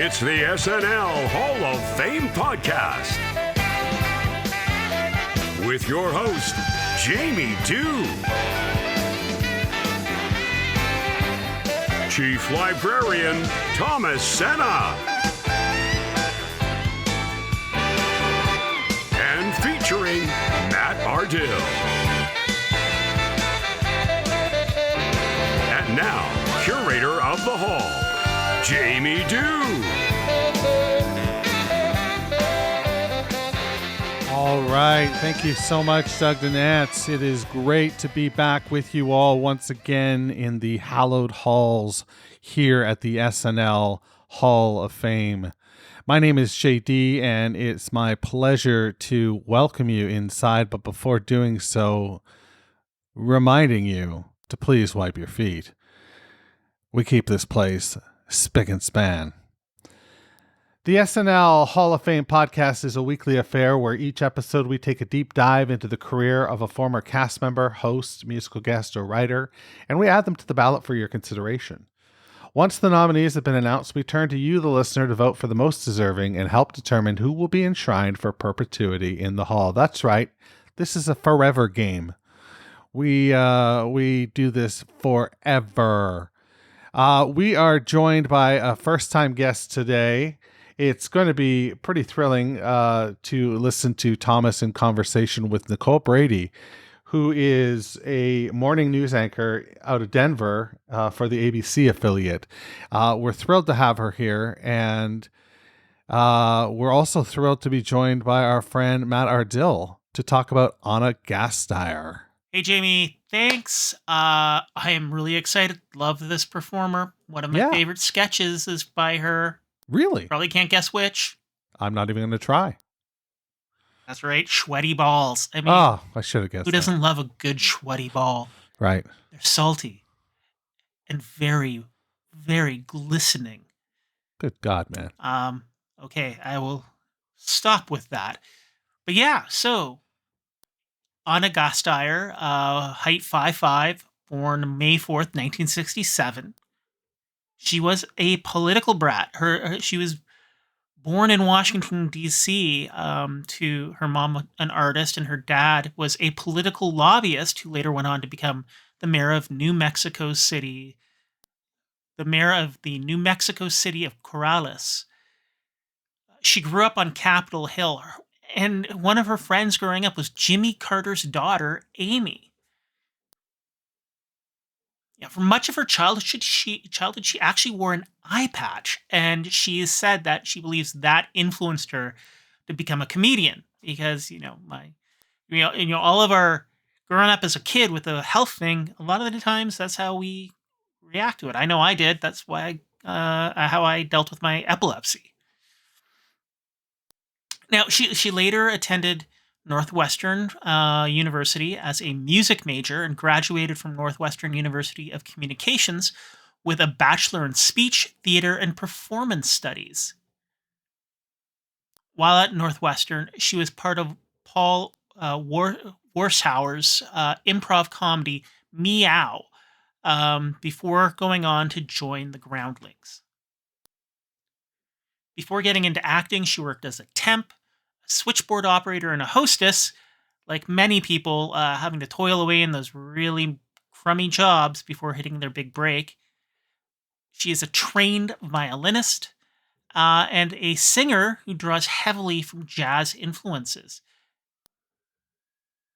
It's the SNL Hall of Fame podcast with your host, Jamie Dew, Chief Librarian Thomas Senna, and featuring Matt Ardill. And now, curator of the hall, Jamie Dew. All right. Thank you so much, Doug Nance. It is great to be back with you all once again in the hallowed halls here at the SNL Hall of Fame. My name is JD, and it's my pleasure to welcome you inside. But before doing so, reminding you to please wipe your feet. We keep this place spick and span. The SNL Hall of Fame podcast is a weekly affair where each episode we take a deep dive into the career of a former cast member, host, musical guest, or writer, and we add them to the ballot for your consideration. Once the nominees have been announced, we turn to you, the listener, to vote for the most deserving and help determine who will be enshrined for perpetuity in the hall. That's right. This is a forever game. We do this forever. We are joined by a first-time guest today. It's going to be pretty thrilling to listen to Thomas in conversation with Nicole Brady, who is a morning news anchor out of Denver for the ABC affiliate. We're thrilled to have her here, and we're also thrilled to be joined by our friend Matt Ardill to talk about Anna Gasteier. Hey, Jamie, thanks. I am really excited. Love this performer. One of my favorite sketches is by her. Really? Probably can't guess which. I'm not even going to try. That's right. Sweaty balls. I mean, I should have guessed. Who doesn't love a good sweaty ball? Right. They're salty and very, very glistening. Good God, man. Okay, I will stop with that. But yeah, so Anna Gasteier, height 5'5", born May 4th, 1967. She was a political brat. She was born in Washington, D.C. To her mom, an artist, and her dad was a political lobbyist who later went on to become the mayor of New Mexico City, of Corrales. She grew up on Capitol Hill, and one of her friends growing up was Jimmy Carter's daughter, Amy. Yeah, for much of her childhood, she actually wore an eye patch, and she has said that she believes that influenced her to become a comedian because all of our growing up as a kid with a health thing, a lot of the times that's how we react to it. I know I did. That's why how I dealt with my epilepsy. Now she later attended Northwestern University as a music major and graduated from Northwestern University of Communications with a bachelor in speech, theater, and performance studies. While at Northwestern, she was part of Paul Warshauer's improv comedy Meow before going on to join the Groundlings. Before getting into acting, she worked as a temp, a switchboard operator, and a hostess, like many people having to toil away in those really crummy jobs before hitting their big break. She is a trained violinist and a singer who draws heavily from jazz influences.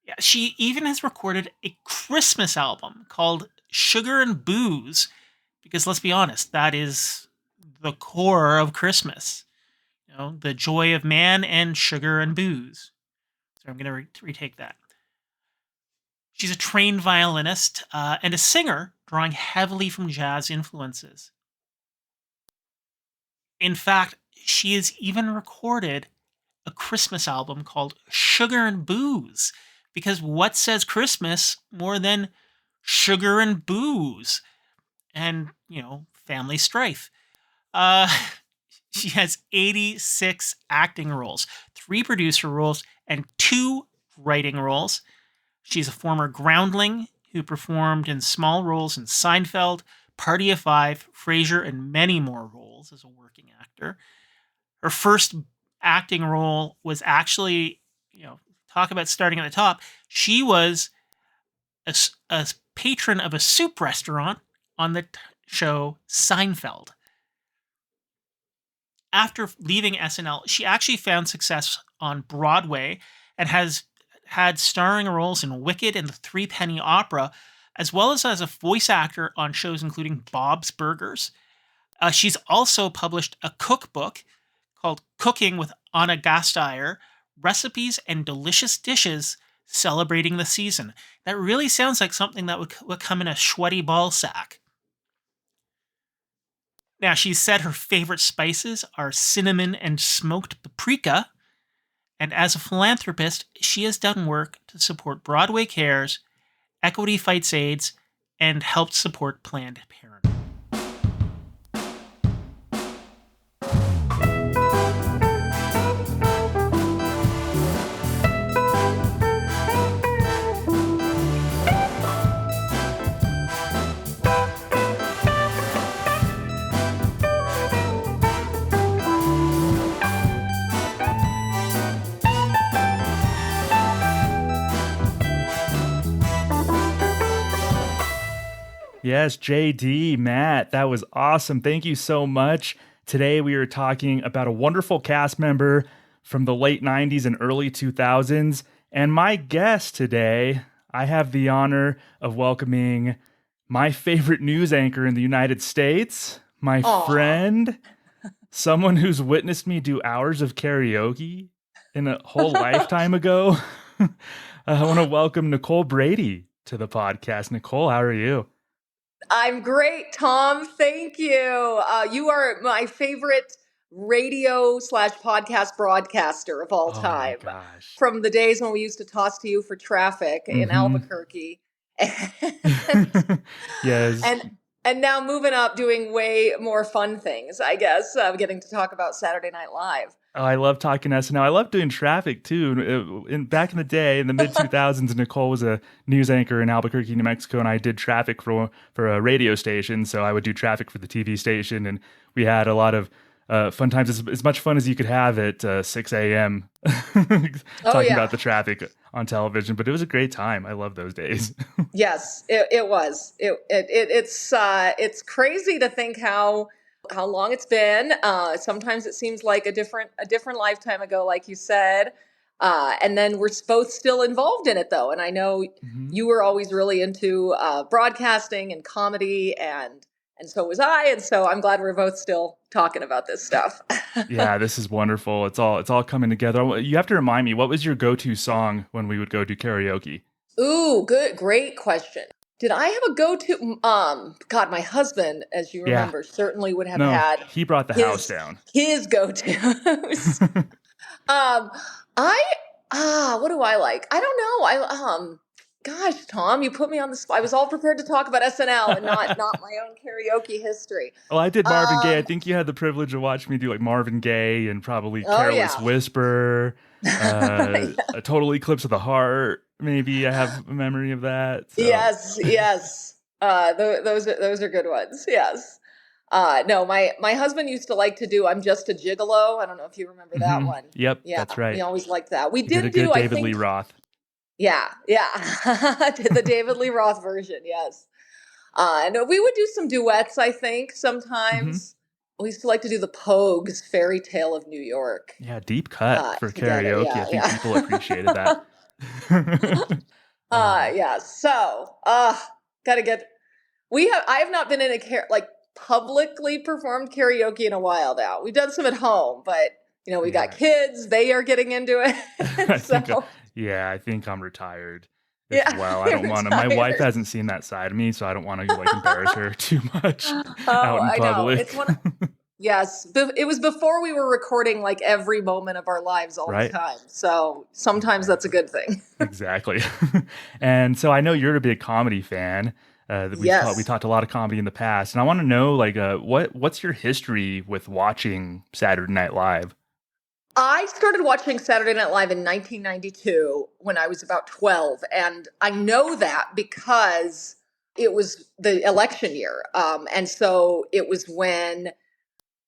Yeah, she even has recorded a Christmas album called Sugar and Booze, because let's be honest, that is the core of Christmas. The joy of man and sugar and booze. So I'm going to retake that. She's a trained violinist and a singer, drawing heavily from jazz influences. In fact, she has even recorded a Christmas album called Sugar and Booze, because what says Christmas more than sugar and booze and, family strife? She has 86 acting roles, 3 producer roles, and 2 writing roles. She's a former groundling who performed in small roles in Seinfeld, Party of Five, Frasier, and many more roles as a working actor. Her first acting role was actually, talk about starting at the top. She was a patron of a soup restaurant on the show Seinfeld. After leaving SNL, she actually found success on Broadway and has had starring roles in Wicked and the Three Penny Opera, as well as a voice actor on shows including Bob's Burgers. She's also published a cookbook called Cooking with Anna Gasteier, Recipes and Delicious Dishes Celebrating the Season. That really sounds like something that would come in a sweaty ball sack. Now, she said her favorite spices are cinnamon and smoked paprika. And as a philanthropist, she has done work to support Broadway Cares, Equity Fights AIDS, and helped support Planned Parenthood. Yes, JD, Matt, that was awesome. Thank you so much. Today we are talking about a wonderful cast member from the late 90s and early 2000s. And my guest today, I have the honor of welcoming my favorite news anchor in the United States, my friend, someone who's witnessed me do hours of karaoke in a whole lifetime ago. I want to welcome Nicole Brady to the podcast. Nicole, how are you? I'm great, Tom. Thank you. You are my favorite radio/podcast broadcaster of all time. Oh my gosh. From the days when we used to toss to you for traffic in Albuquerque. Yes. And now moving up, doing way more fun things, I guess, getting to talk about Saturday Night Live. Oh, I love talking SNL. I love doing traffic too. Back in the day, in the mid 2000s, Nicole was a news anchor in Albuquerque, New Mexico, and I did traffic for a radio station. So I would do traffic for the TV station, and we had a lot of fun times. As much fun as you could have at 6 a.m. talking about the traffic on television. But it was a great time. I love those days. Yes, it was. It's crazy to think how long it's been. Sometimes it seems like a different lifetime ago, like you said. And then we're both still involved in it, though. And I know you were always really into broadcasting and comedy, and so was I. And so I'm glad we're both still talking about this stuff. Yeah, this is wonderful. It's all coming together. You have to remind me, what was your go-to song when we would go do karaoke? Ooh, great question. Did I have a go-to? God, my husband, as you remember, certainly would have had. He brought the house down. His go-tos. What do I like? I don't know. Gosh, Tom, you put me on the spot. I was all prepared to talk about SNL and not my own karaoke history. Well, I did Marvin Gaye. I think you had the privilege of watching me do like Marvin Gaye and probably Careless Whisper, a Total Eclipse of the Heart. Maybe I have a memory of that. So. Yes. Those are good ones. Yes. No, my husband used to like to do "I'm Just a Gigolo." I don't know if you remember that one. Yep, that's right. He always liked that. We did a good David Lee Roth. Yeah. The David Lee Roth version. Yes. And we would do some duets. I think sometimes we used to like to do the Pogues' "Fairy Tale of New York." Yeah, deep cut for karaoke. I think people appreciated that. So gotta get. I have not been in a publicly performed karaoke in a while now. We've done some at home, but we got kids; they are getting into it. I think I'm retired as well. I don't want to. My wife hasn't seen that side of me, so I don't want to embarrass her too much out in public. Yes, it was before we were recording every moment of our lives all the time. So sometimes that's a good thing. Exactly. And so I know you're a big comedy fan. We talked a lot of comedy in the past, and I want to know what's your history with watching Saturday Night Live? I started watching Saturday Night Live in 1992 when I was about 12, and I know that because it was the election year. And so it was when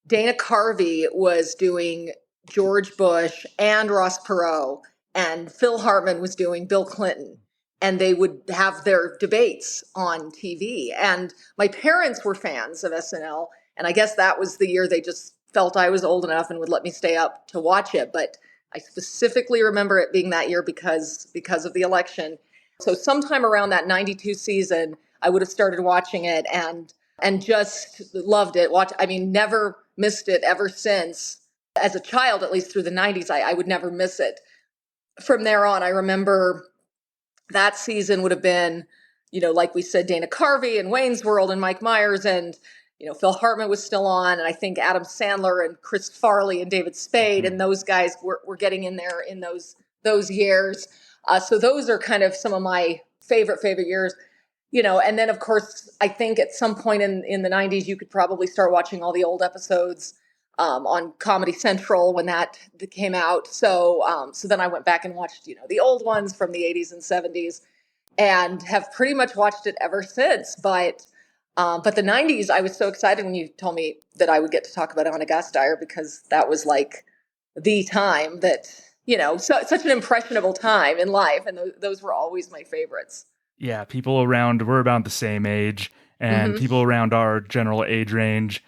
Dana Carvey was doing George Bush and Ross Perot, and Phil Hartman was doing Bill Clinton. And they would have their debates on TV. And my parents were fans of SNL. And I guess that was the year they just felt I was old enough and would let me stay up to watch it. But I specifically remember it being that year because of the election. So sometime around that 92 season, I would have started watching it and just loved it. Never missed it ever since. As a child, at least through the 90s, I would never miss it. From there on, I remember that season would have been, like we said, Dana Carvey and Wayne's World and Mike Myers, and Phil Hartman was still on, and I think Adam Sandler and Chris Farley and David Spade and those guys were getting in there in those years. So those are kind of some of my favorite years. And then of course, I think at some point in the 90s, you could probably start watching all the old episodes on Comedy Central when that came out. So then I went back and watched, the old ones from the 80s and 70s, and have pretty much watched it ever since. But the 90s, I was so excited when you told me that I would get to talk about Anna Gasteier, because that was like the time that, such an impressionable time in life. And those were always my favorites. Yeah, people around, we're about the same age, and people around our general age range.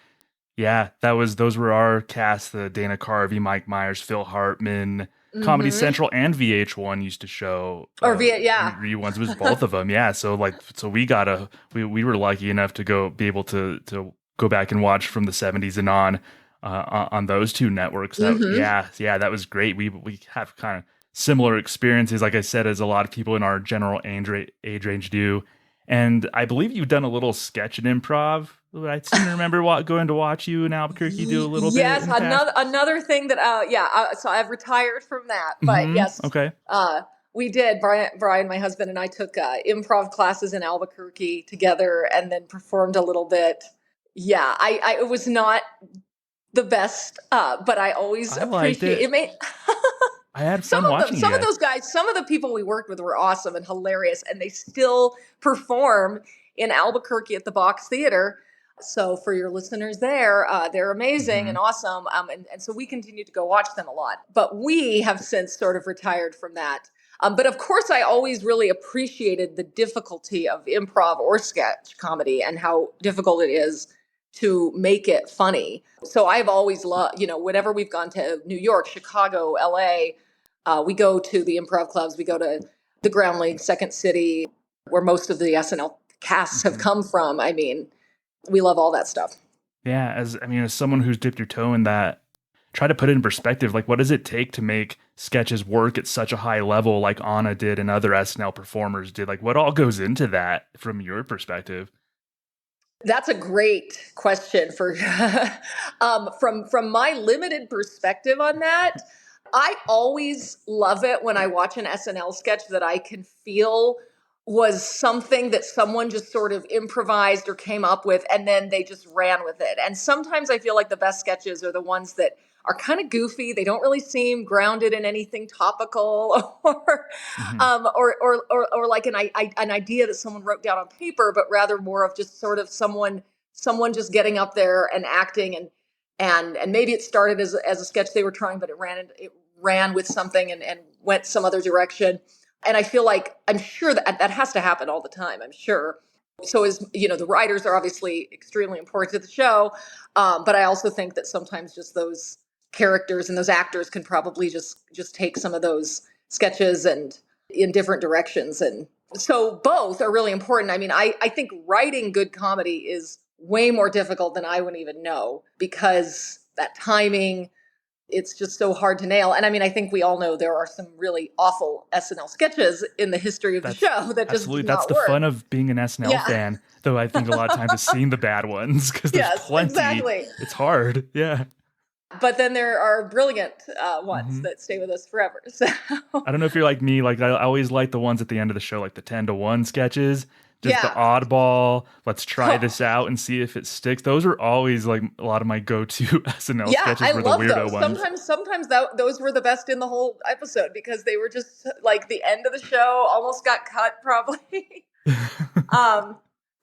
Yeah, those were our cast, the Dana Carvey, Mike Myers, Phil Hartman. Comedy Central and VH1 used to show reruns. It was both of them. Yeah, so we were lucky enough to be able to go back and watch from the 70s and on those two networks. That was great. We have kind of similar experiences, like I said, as a lot of people in our general age range do. And I believe you've done a little sketch and improv. I seem to remember going to watch you in Albuquerque do a little bit. Yes, another thing that so I've retired from that, but yes, okay. We did. Brian, my husband, and I took improv classes in Albuquerque together, and then performed a little bit. Yeah, it was not the best, but I always appreciate it. I had fun watching some of those guys, some of the people we worked with were awesome and hilarious, and they still perform in Albuquerque at the Box Theater. So for your listeners there, they're amazing and awesome. And so we continue to go watch them a lot. But we have since sort of retired from that. But of course, I always really appreciated the difficulty of improv or sketch comedy and how difficult it is to make it funny. So I've always loved, whenever we've gone to New York, Chicago, LA, we go to the improv clubs, we go to the Ground League, Second City, where most of the SNL casts have come from. I mean, we love all that stuff. Yeah, as someone who's dipped your toe in that, try to put it in perspective. Like, what does it take to make sketches work at such a high level like Anna did and other SNL performers did? Like, what all goes into that from your perspective? That's a great question for from my limited perspective on that. I always love it when I watch an SNL sketch that I can feel was something that someone just sort of improvised or came up with, and then they just ran with it. And sometimes I feel like the best sketches are the ones that are kind of goofy. They don't really seem grounded in anything topical or like an idea that someone wrote down on paper, but rather more of just sort of someone just getting up there and acting, and maybe it started as a sketch they were trying, but it ran with something and went some other direction. And I feel like, I'm sure that has to happen all the time, I'm sure. So the writers are obviously extremely important to the show. But I also think that sometimes just those characters and those actors can probably just take some of those sketches and in different directions. And so both are really important. I mean, I think writing good comedy is way more difficult than I would even know, because that timing, it's just so hard to nail. And I mean, I think we all know there are some really awful SNL sketches in the history of the show that just absolutely. do not That's the work. Fun of being an SNL fan, though. I think a lot of times is seeing the bad ones, because there's plenty. Exactly. It's hard. Yeah. But then there are brilliant ones that stay with us forever. So I don't know if you're like me. Like, I always like the ones at the end of the show, like the 10-1 sketches. Just the oddball, let's try this out and see if it sticks. Those are always like a lot of my go-to SNL sketches were the weirdo ones. Sometimes those were the best in the whole episode, because they were just like the end of the show, almost got cut probably.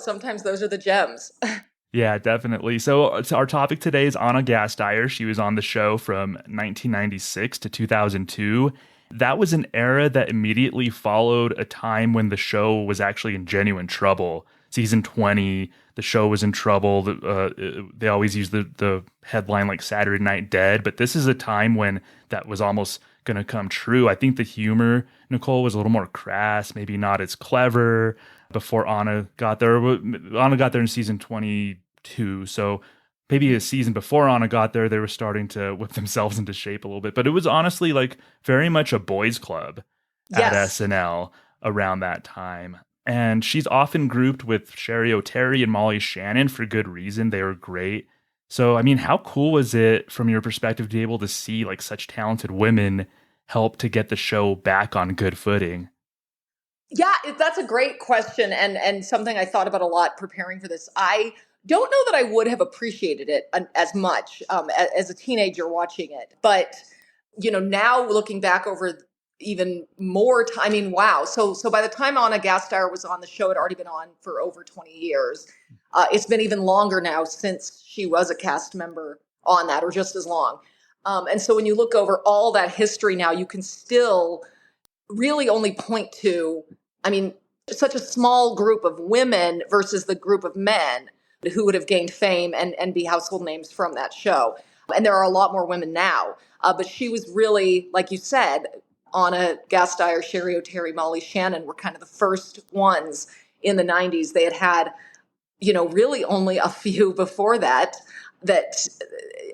Sometimes those are the gems. Yeah, definitely. So our topic today is Anna Gasteier. She was on the show from 1996 to 2002. That was an era that immediately followed a time when the show was actually in genuine trouble. Season 20, the show was in trouble. They always use the headline like Saturday Night Dead, but this is a time when that was almost going to come true. I think the humor, Nicole, was a little more crass, maybe not as clever before Anna got there. Anna got there in season 22, so maybe a season before Anna got there, they were starting to whip themselves into shape a little bit. But it was honestly like very much a boys' club at SNL around that time. And she's often grouped with Sherry O'Terry and Molly Shannon for good reason. They were great. So, I mean, how cool was it from your perspective to be able to see like such talented women help to get the show back on good footing? Yeah, that's a great question, and something I thought about a lot preparing for this. I don't know that I would have appreciated it as much as a teenager watching it, but now looking back over even more time, I mean, wow. So by the time Anna Gasteier was on the show, it had already been on for over 20 years. It's been even longer now since she was a cast member on that, or just as long. And so when you look over all that history now, you can still really only point to, I mean, such a small group of women versus the group of men who would have gained fame and be household names from that show. And there are a lot more women now. But she was really, like you said, Anna Gasteier, Sherry O'Terry, Molly Shannon were kind of the first ones in the 90s. They had, really only a few before that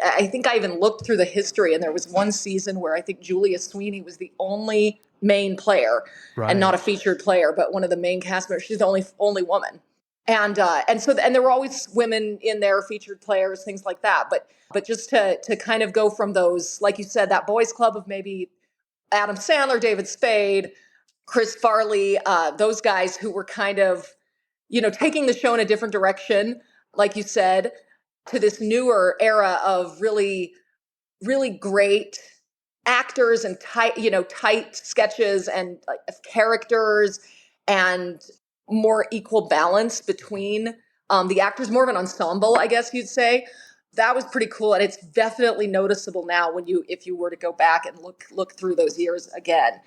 I think I even looked through the history, and there was one season where I think Julia Sweeney was the only main player, right, and not a featured player, but one of the main cast members. She's the only woman. And there were always women in there, featured players, things like that. But just to kind of go from those, like you said, that boys club of maybe Adam Sandler, David Spade, Chris Farley, those guys who were kind of, taking the show in a different direction, like you said, to this newer era of really, really great actors and tight sketches and characters and more equal balance between the actors, more of an ensemble, I guess you'd say. That was pretty cool, and it's definitely noticeable now if you were to go back and look through those years again,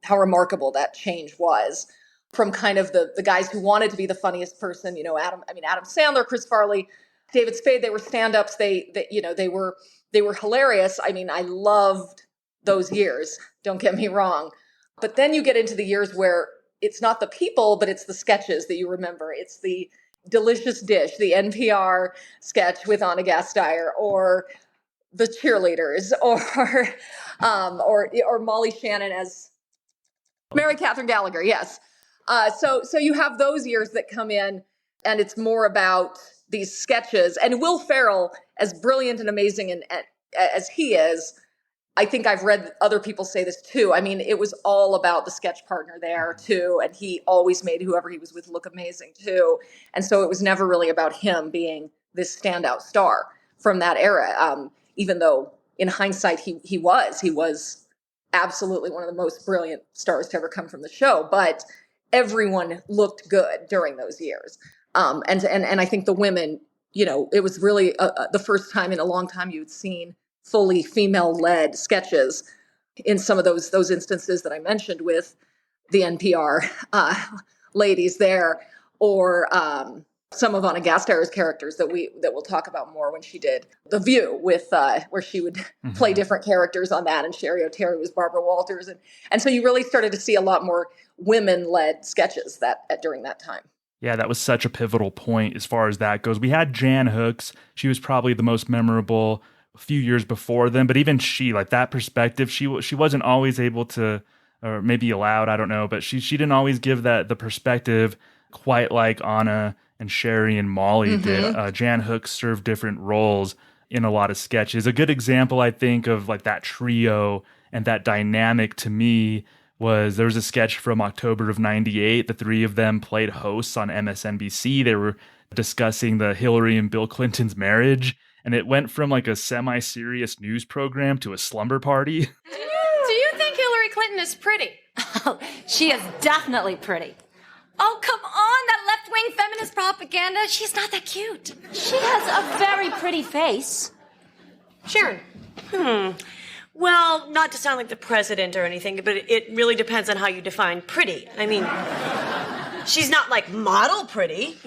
how remarkable that change was from kind of the guys who wanted to be the funniest person, Adam Sandler, Chris Farley, David Spade. They were stand-ups. They were hilarious. I mean, I loved those years. Don't get me wrong. But then you get into the years where it's not the people, but it's the sketches that you remember. It's the delicious dish, the NPR sketch with Ana Gasteyer, or the cheerleaders, or Molly Shannon as Mary Catherine Gallagher. Yes. So you have those years that come in, and it's more about these sketches. And Will Ferrell, as brilliant and amazing and as he is, I think I've read other people say this too. I mean, it was all about the sketch partner there too, and he always made whoever he was with look amazing too. And so it was never really about him being this standout star from that era. Even though in hindsight he was absolutely one of the most brilliant stars to ever come from the show. But everyone looked good during those years. And I think the women, it was really the first time in a long time you'd seen fully female-led sketches in some of those instances that I mentioned with the NPR ladies there, or some of Ana Gasteyer's characters that we'll talk about more when she did The View, with where she would play different characters on that, and Sherry O'Terry was Barbara Walters, and so you really started to see a lot more women-led sketches during that time. Yeah, that was such a pivotal point as far as that goes. We had Jan Hooks. She was probably the most memorable a few years before them, but even she, like that perspective, she wasn't always able to, or maybe allowed, I don't know, but she didn't always give the perspective quite like Anna and Sherry and Molly did. Jan Hooks served different roles in a lot of sketches. A good example, I think, of like that trio and that dynamic to me was there was a sketch from October of '98. The three of them played hosts on MSNBC. They were discussing the Hillary and Bill Clinton's marriage, and it went from like a semi-serious news program to a slumber party. Do you think Hillary Clinton is pretty? Oh, she is definitely pretty. Oh, come on, that left-wing feminist prop propaganda. She's not that cute. She has a very pretty face. Sharon. Well, not to sound like the president or anything, but it really depends on how you define pretty. I mean, she's not like model pretty,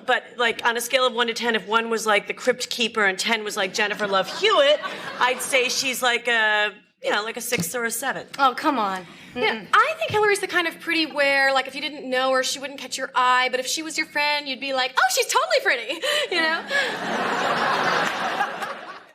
but like on a scale of 1 to 10, if 1 was like the Crypt Keeper and 10 was like Jennifer Love Hewitt, I'd say she's like like a 6 or a 7. Oh, come on. Yeah, I think Hillary's the kind of pretty where, like, if you didn't know her, she wouldn't catch your eye, but if she was your friend, you'd be like, oh, she's totally pretty,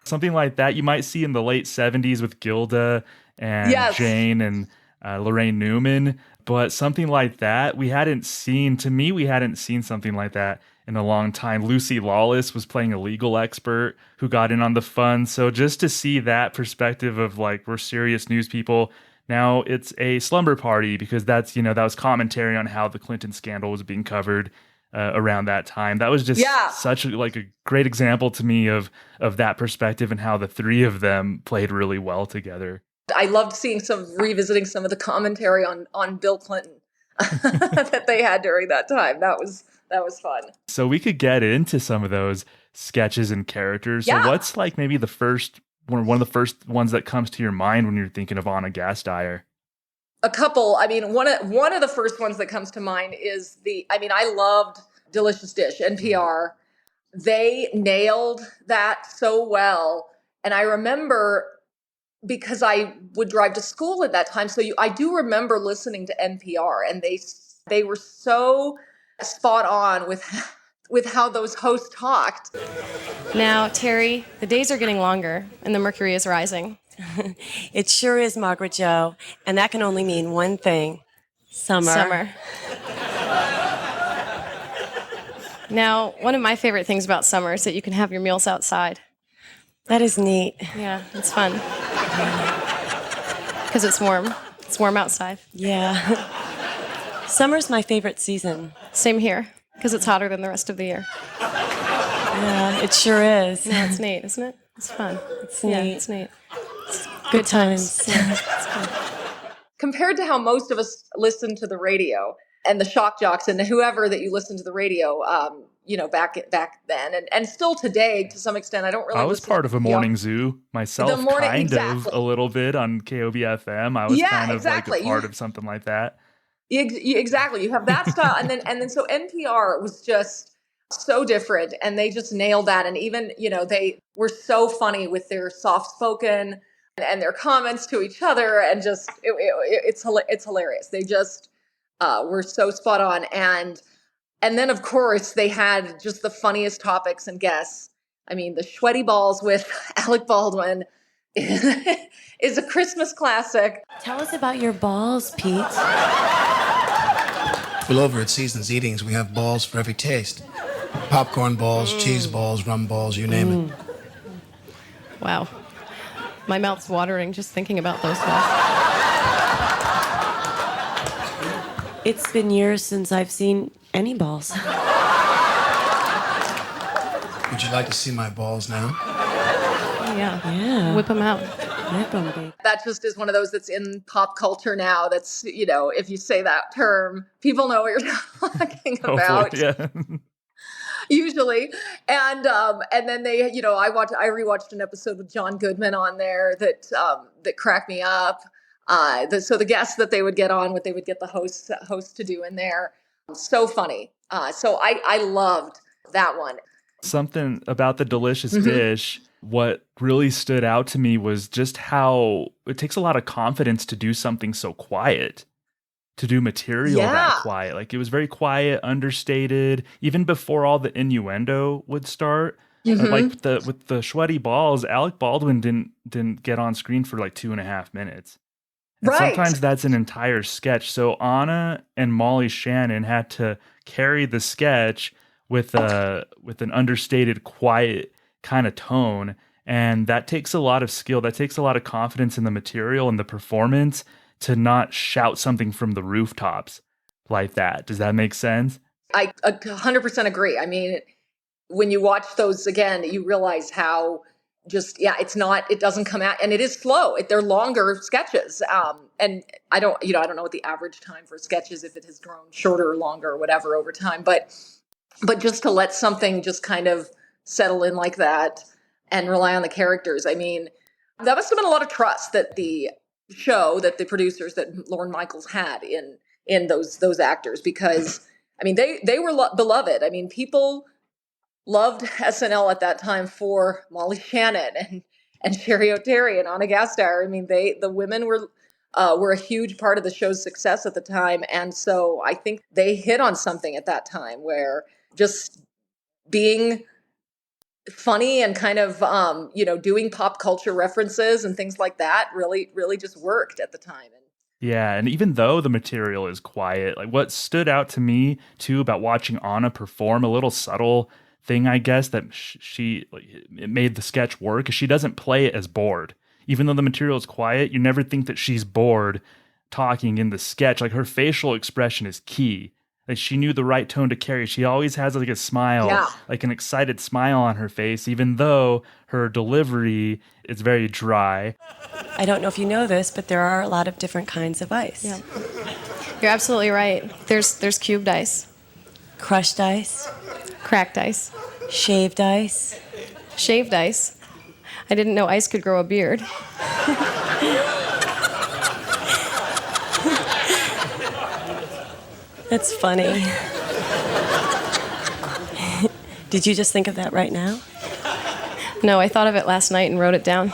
Something like that you might see in the late 70s with Gilda and Jane and Lorraine Newman. But something like that, we hadn't seen something like that in a long time. Lucy Lawless was playing a legal expert who got in on the fun. So just to see that perspective of like, we're serious news people. Now it's a slumber party because that was commentary on how the Clinton scandal was being covered around that time. That was just such a great example to me of that perspective and how the three of them played really well together. I loved revisiting some of the commentary on Bill Clinton that they had during that time. That was fun. So we could get into some of those sketches and characters. Yeah. So what's like maybe one of the first ones that comes to your mind when you're thinking of Anna Gasteier? A couple. I mean, one of the first ones that comes to mind is I loved Delicious Dish, NPR. They nailed that so well. And I remember, because I would drive to school at that time, so I do remember listening to NPR, and they were so spot on with how those hosts talked. Now, Terry, the days are getting longer, and the mercury is rising. It sure is, Margaret Jo, and that can only mean one thing. Summer. Now, one of my favorite things about summer is that you can have your meals outside. That is neat. Yeah, it's fun. Because it's warm. It's warm outside. Yeah. Summer's my favorite season. Same here, because it's hotter than the rest of the year. Yeah, it sure is. Yeah, it's neat, isn't it? It's fun. It's neat. It's neat. Good times. Yeah, it's fun. Compared to how most of us listen to the radio and the shock jocks and whoever that you listen to the radio, back then and still today to some extent, I don't really. I was part of a morning zoo myself, of a little bit on KOB-FM. I was kind of like a part of something like that. Exactly. You have that style, and then so NPR was just so different, and they just nailed that. And even they were so funny with their soft spoken and their comments to each other, and just it's hilarious. They just were so spot on, and then of course they had just the funniest topics and guests. I mean, the sweaty balls with Alec Baldwin is a Christmas classic. Tell us about your balls, Pete. Well, over at Seasons Eatings, we have balls for every taste. Popcorn balls, cheese balls, rum balls, you name it. Wow. My mouth's watering just thinking about those balls. It's been years since I've seen any balls. Would you like to see my balls now? Yeah. Whip them out. Whip them, babe. That just is one of those that's in pop culture now. That's, if you say that term, people know what you're talking about. Yeah. Usually. And then they, I rewatched an episode with John Goodman on there that cracked me up. So the guests that they would get on, what they would get the host to do in there. So funny. So I loved that one. Something about the Delicious Dish, what really stood out to me was just how it takes a lot of confidence to do something so quiet, to do material that quiet. Like, it was very quiet, understated, even before all the innuendo would start. Like with the sweaty balls, Alec Baldwin didn't get on screen for like 2.5 minutes. And sometimes that's an entire sketch. So Anna and Molly Shannon had to carry the sketch with an understated, quiet kind of tone. And that takes a lot of skill. That takes a lot of confidence in the material and the performance to not shout something from the rooftops like that. Does that make sense? I 100% agree. I mean, when you watch those again, you realize how it doesn't come out, and it is slow. They're longer sketches. And I don't know what the average time for sketches, if it has grown shorter or longer or whatever over time, but but just to let something just kind of settle in like that and rely on the characters. I mean, that must have been a lot of trust that the producers, that Lorne Michaels had in those actors, because I mean, they were beloved. I mean, people loved SNL at that time for Molly Shannon and Sherry O'Terry and Ana Gasteyer. I mean, the women were a huge part of the show's success at the time, and so I think they hit on something at that time where just being funny and kind of doing pop culture references and things like that really just worked at the time. Yeah, and even though the material is quiet, like what stood out to me too about watching Anna perform, a little subtle thing, I guess, that it made the sketch work, is she doesn't play it as bored. Even though the material is quiet, you never think that she's bored talking in the sketch. Like her facial expression is key. Like she knew the right tone to carry. She always has like a smile, like an excited smile on her face, even though her delivery is very dry. I don't know if you know this, but there are a lot of different kinds of ice. Yeah. You're absolutely right. There's cubed ice. Crushed ice. Cracked ice. Shaved ice. Shaved ice. I didn't know ice could grow a beard. That's funny. Did you just think of that right now? No, I thought of it last night and wrote it down.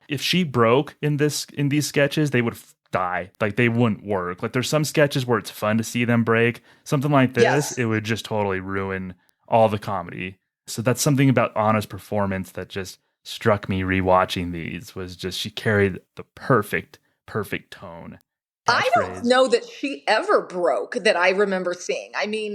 If she broke in these sketches, they would die. Like they wouldn't work. Like there's some sketches where it's fun to see them break. Something like this, It would just totally ruin all the comedy. So that's something about Anna's performance that just struck me rewatching these, was just she carried the perfect tone. I don't know that she ever broke that I remember seeing. I mean,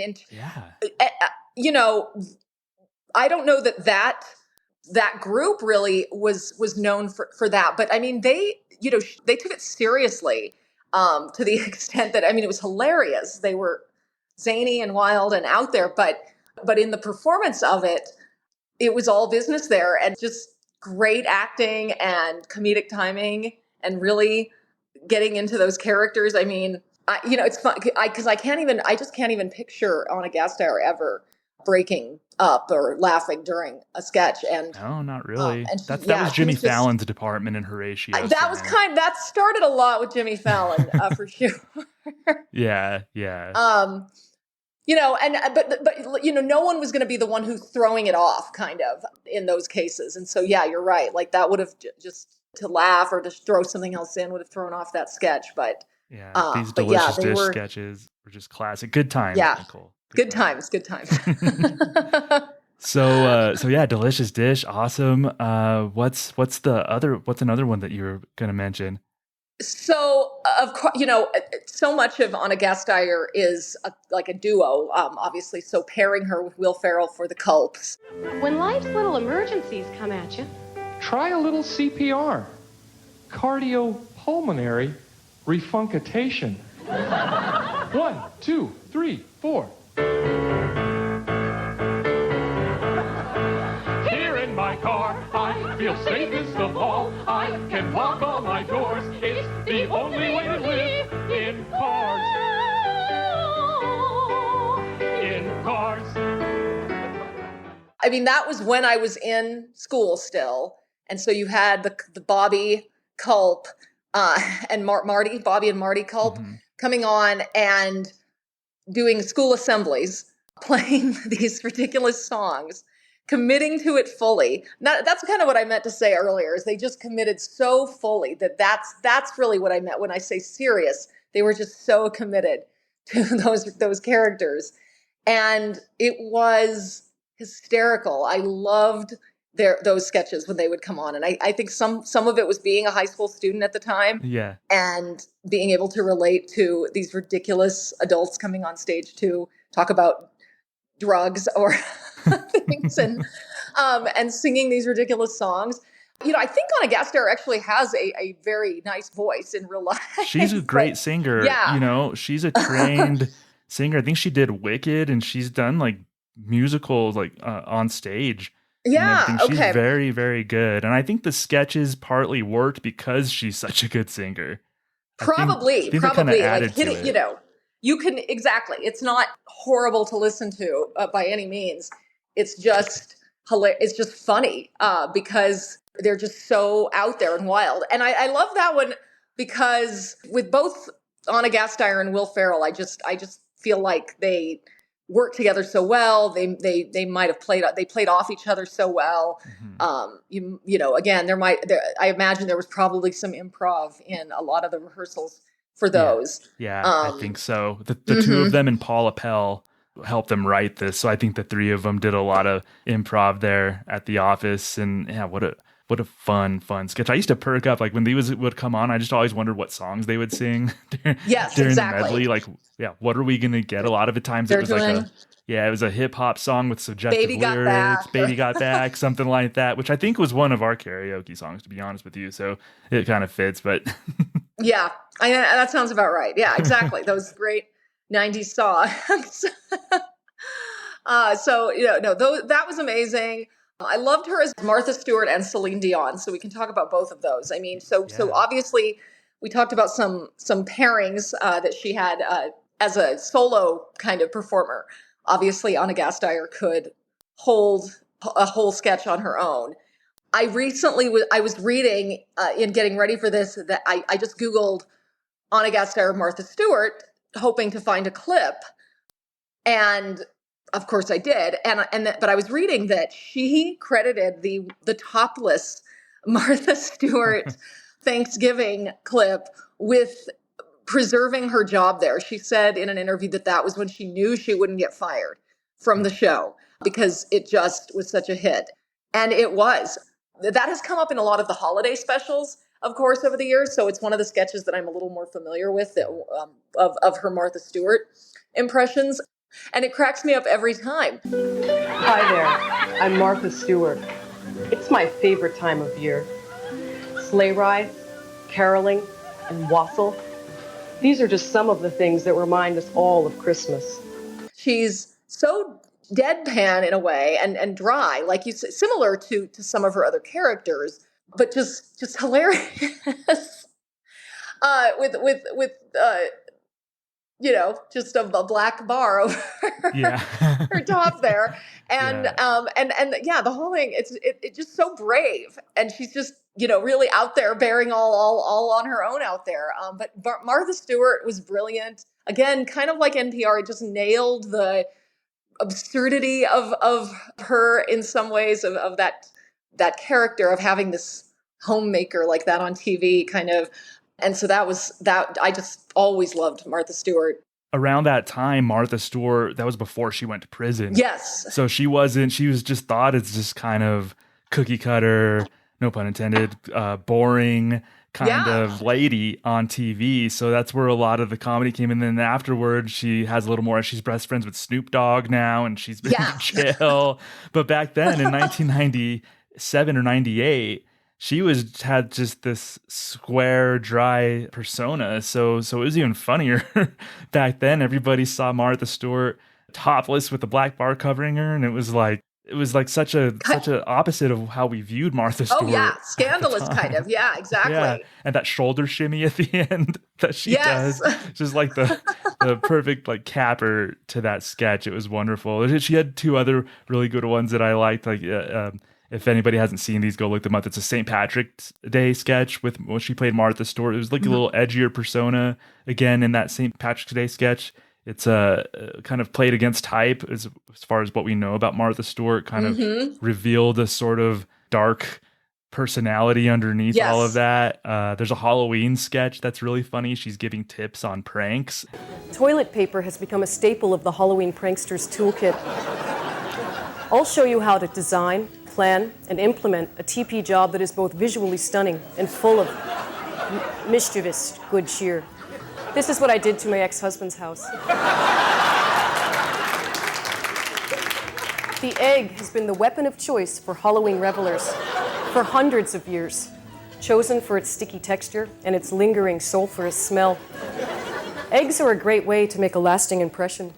I don't know that group really was known for that. But I mean, they took it seriously to the extent that, I mean, it was hilarious. They were zany and wild and out there, but in the performance of it, it was all business there, and just great acting and comedic timing and really getting into those characters. I mean, it's fun because I just can't even picture Anna Gasteyer ever breaking up or laughing during a sketch. And no, not really. That was Jimmy Fallon's department in Horatio. That started a lot with Jimmy Fallon for sure. Yeah. But no one was going to be the one who's throwing it off, kind of, in those cases. And so, yeah, you're right. Like that would have just to laugh or to throw something else in would have thrown off that sketch. But these delicious dish sketches were just classic. Good times, Nicole. Good times. So delicious dish, awesome. What's another one that you were going to mention? So, of course, so much of Anna Gasteyer is like a duo, obviously. So pairing her with Will Ferrell for The Culps. When life's little emergencies come at you, try a little CPR, cardiopulmonary resuscitation. 1, 2, 3, 4. Here in my car, I feel safest of all. I can lock all my doors. It's the only way to live in cars. In cars. I mean, that was when I was in school still. And so you had the Bobby Culp and Bobby and Marty Culp coming on and doing school assemblies, playing these ridiculous songs, committing to it fully. That's kind of what I meant to say earlier, is they just committed so fully that's really what I meant when I say serious. They were just so committed to those characters. And it was hysterical. I loved those sketches when they would come on. And I think some of it was being a high school student at the time. Yeah. And being able to relate to these ridiculous adults coming on stage to talk about drugs or things and singing these ridiculous songs. I think Anna Gasteyer actually has a very nice voice in real life. She's a great singer. Yeah. She's a trained singer. I think she did Wicked, and she's done like musicals on stage. Yeah, and she's very, very good. And I think the sketches partly worked because she's such a good singer. Probably kind of added like hitting, to it. you can, exactly. It's not horrible to listen to by any means. It's just hilarious. It's just funny because they're just so out there and wild. And I love that one because with both Anna Gasteyer and Will Ferrell, I just feel like they work together so well. They might have played off each other so well. Again, I imagine there was probably some improv in a lot of the rehearsals for those. Yeah, I think so. The two of them and Paul Appel helped them write this. So I think the three of them did a lot of improv there at the office. And yeah, what a fun sketch. I used to perk up, like when these would come on, I just always wondered what songs they would sing during the medley. Like, yeah, what are we going to get? A lot of the times it was it was a hip hop song with suggestive lyrics, Baby Got Back, something like that, which I think was one of our karaoke songs, to be honest with you. So it kind of fits, but yeah, that sounds about right. Yeah, exactly. Those great 90s songs. That was amazing. I loved her as Martha Stewart and Celine Dion. So we can talk about both of those. I mean, so obviously we talked about some pairings that she had as a solo kind of performer. Obviously, Anna Gasteyer could hold a whole sketch on her own. I recently was reading in getting ready for this that I just Googled Anna Gasteyer, Martha Stewart, hoping to find a clip, and of course I did. But I was reading that she credited the topless Martha Stewart Thanksgiving clip with preserving her job there. She said in an interview that was when she knew she wouldn't get fired from the show because it just was such a hit. And it was. That has come up in a lot of the holiday specials, of course, over the years. So it's one of the sketches that I'm a little more familiar with of her Martha Stewart impressions. And it cracks me up every time. Hi there, I'm Martha Stewart. It's my favorite time of year. Sleigh ride, caroling, and wassail. These are just some of the things that remind us all of Christmas. She's so deadpan in a way and dry, like you said, similar to some of her other characters, but just hilarious. With just a black bar over her top there. And the whole thing, it's just so brave. And she's just, really out there bearing all on her own out there. But Martha Stewart was brilliant. Again, kind of like NPR, it just nailed the absurdity of her in some ways of that character of having this homemaker like that on TV kind of. And so that I just always loved Martha Stewart. Around that time, Martha Stewart, that was before she went to prison. Yes. So she was just thought it's just kind of cookie cutter, no pun intended, boring kind of lady on TV. So that's where a lot of the comedy came in. And then afterwards, she has a little more, she's best friends with Snoop Dogg now, and she's been in jail. But back then in 1997 or 98, she had just this square, dry persona. So it was even funnier back then. Everybody saw Martha Stewart topless with a black bar covering her, and it was like such a opposite of how we viewed Martha Stewart. Oh yeah, scandalous kind of. Yeah, exactly. Yeah. And that shoulder shimmy at the end that she does, just like the perfect like capper to that sketch. It was wonderful. She had two other really good ones that I liked, like. If anybody hasn't seen these, go look them up. It's a St. Patrick's Day sketch when she played Martha Stewart. It was like a little edgier persona. Again, in that St. Patrick's Day sketch, it's kind of played against type as far as what we know about Martha Stewart, kind of revealed a sort of dark personality underneath all of that. There's a Halloween sketch that's really funny. She's giving tips on pranks. Toilet paper has become a staple of the Halloween prankster's toolkit. I'll show you how to design, plan, and implement a TP job that is both visually stunning and full of mischievous good cheer. This is what I did to my ex-husband's house. The egg has been the weapon of choice for Halloween revelers for hundreds of years, chosen for its sticky texture and its lingering sulfurous smell. Eggs are a great way to make a lasting impression.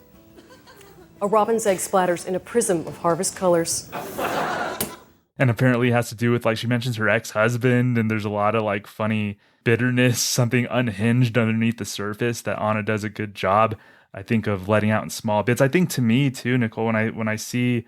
A robin's egg splatters in a prism of harvest colors. And apparently it has to do with, like, she mentions her ex-husband, and there's a lot of like funny bitterness, something unhinged underneath the surface that Anna does a good job, I think, of letting out in small bits. I think to me too, Nicole, when I see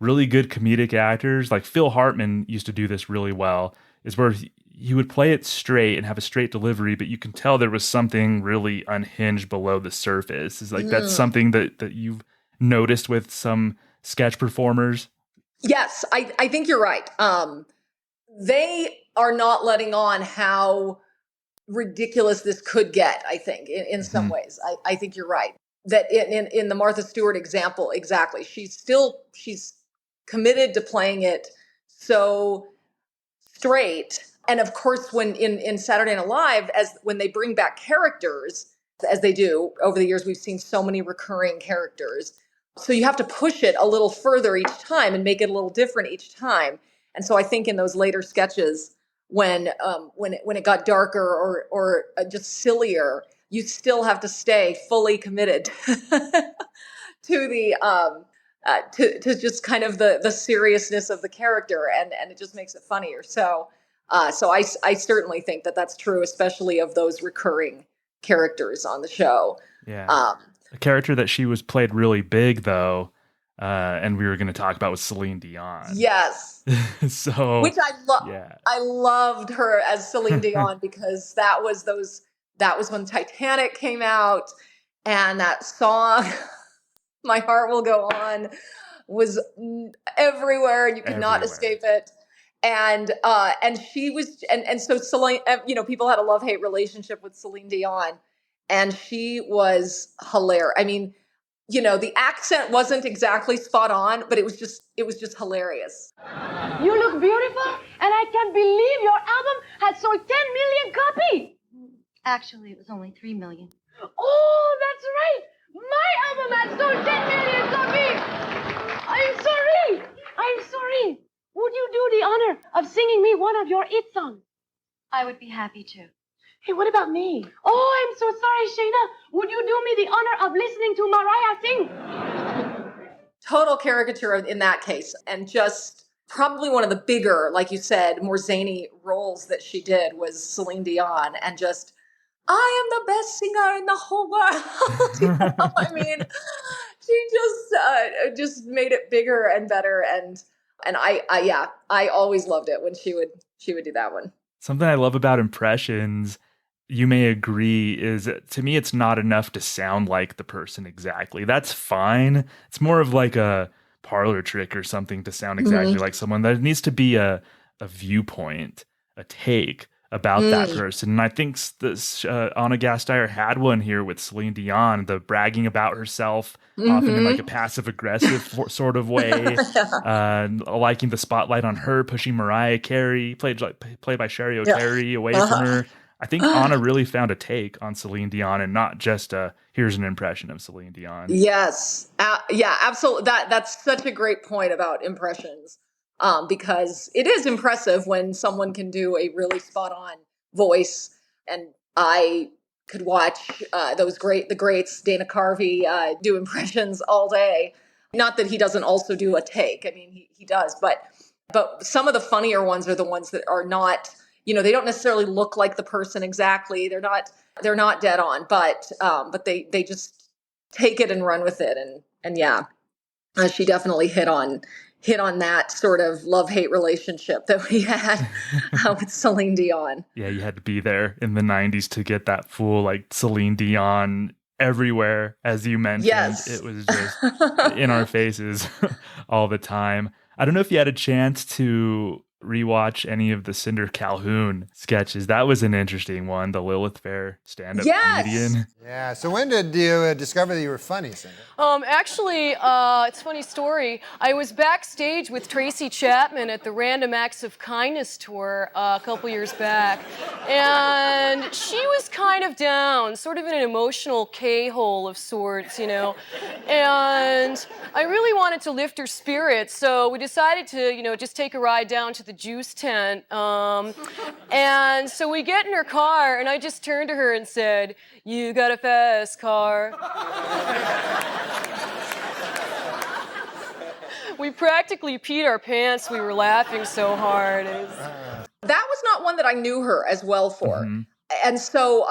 really good comedic actors, like Phil Hartman used to do this really well, is where he would play it straight and have a straight delivery, but you can tell there was something really unhinged below the surface. Is like that's something that you've noticed with some sketch performers. Yes, I think you're right. They are not letting on how ridiculous this could get, I think, in some ways. I think you're right. That in the Martha Stewart example, exactly. She's committed to playing it so straight. And of course, when in Saturday Night Live, when they bring back characters, as they do over the years, we've seen so many recurring characters. So you have to push it a little further each time and make it a little different each time. And so I think in those later sketches, when it got darker or just sillier, you still have to stay fully committed to the to just kind of the seriousness of the character, and it just makes it funnier. So I certainly think that that's true, especially of those recurring characters on the show. Yeah. A character that she was played really big though, and we were going to talk about was Celine Dion. Yes. So which I love. Yeah. I loved her as Celine Dion because that was when Titanic came out, and that song My Heart Will Go On was everywhere, and you could not escape it. And she was, and so Celine, people had a love-hate relationship with Celine Dion, and she was hilarious. I mean, the accent wasn't exactly spot on, but it was just hilarious. You look beautiful, and I can't believe your album had sold 10 million copies. Actually, it was only 3 million. Oh, that's right. My album had sold 10 million copies. I'm sorry. Would you do the honor of singing me one of your hit songs? I would be happy to. Hey, what about me? Oh, I'm so sorry, Shayna. Would you do me the honor of listening to Mariah sing? Total caricature in that case, and just probably one of the bigger, like you said, more zany roles that she did was Celine Dion, and just, I am the best singer in the whole world. I mean, she just made it bigger and better, and I always loved it when she would do that one. Something I love about impressions, you may agree, is to me it's not enough to sound like the person exactly. That's fine. It's more of like a parlor trick or something to sound exactly like someone. There needs to be a viewpoint, a take about that person. And I think this Anna Gasteier had one here with Celine Dion, the bragging about herself, often in like a passive-aggressive sort of way, liking the spotlight on her, pushing Mariah Carey, played by Sherry O'Terry, away from her. I think Anna really found a take on Celine Dion, and not just here's an impression of Celine Dion. Yes. Yeah, absolutely. That's such a great point about impressions. Because it is impressive when someone can do a really spot on voice. And I could watch the greats, Dana Carvey, do impressions all day. Not that he doesn't also do a take. I mean, he does, but some of the funnier ones are the ones that are not, they don't necessarily look like the person exactly. They're not dead on, but they just take it and run with it. And yeah, she definitely hit on that sort of love-hate relationship that we had with Celine Dion. Yeah, you had to be there in the 90s to get that full, like, Celine Dion everywhere, as you mentioned. Yes. It was just in our faces all the time. I don't know if you had a chance to rewatch any of the Cinder Calhoun sketches. That was an interesting one, the Lilith Fair stand-up comedian. Yeah, so when did you discover that you were funny, Cinder? Actually, it's a funny story. I was backstage with Tracy Chapman at the Random Acts of Kindness tour a couple years back, and she was kind of down, sort of in an emotional K-hole of sorts, and I really wanted to lift her spirits, so we decided to, just take a ride down to the juice tent, and so we get in her car, and I just turned to her and said, "You got a fast car." We We practically peed our pants. We were laughing so hard. That was not one that I knew her as well for. Mm-hmm. And so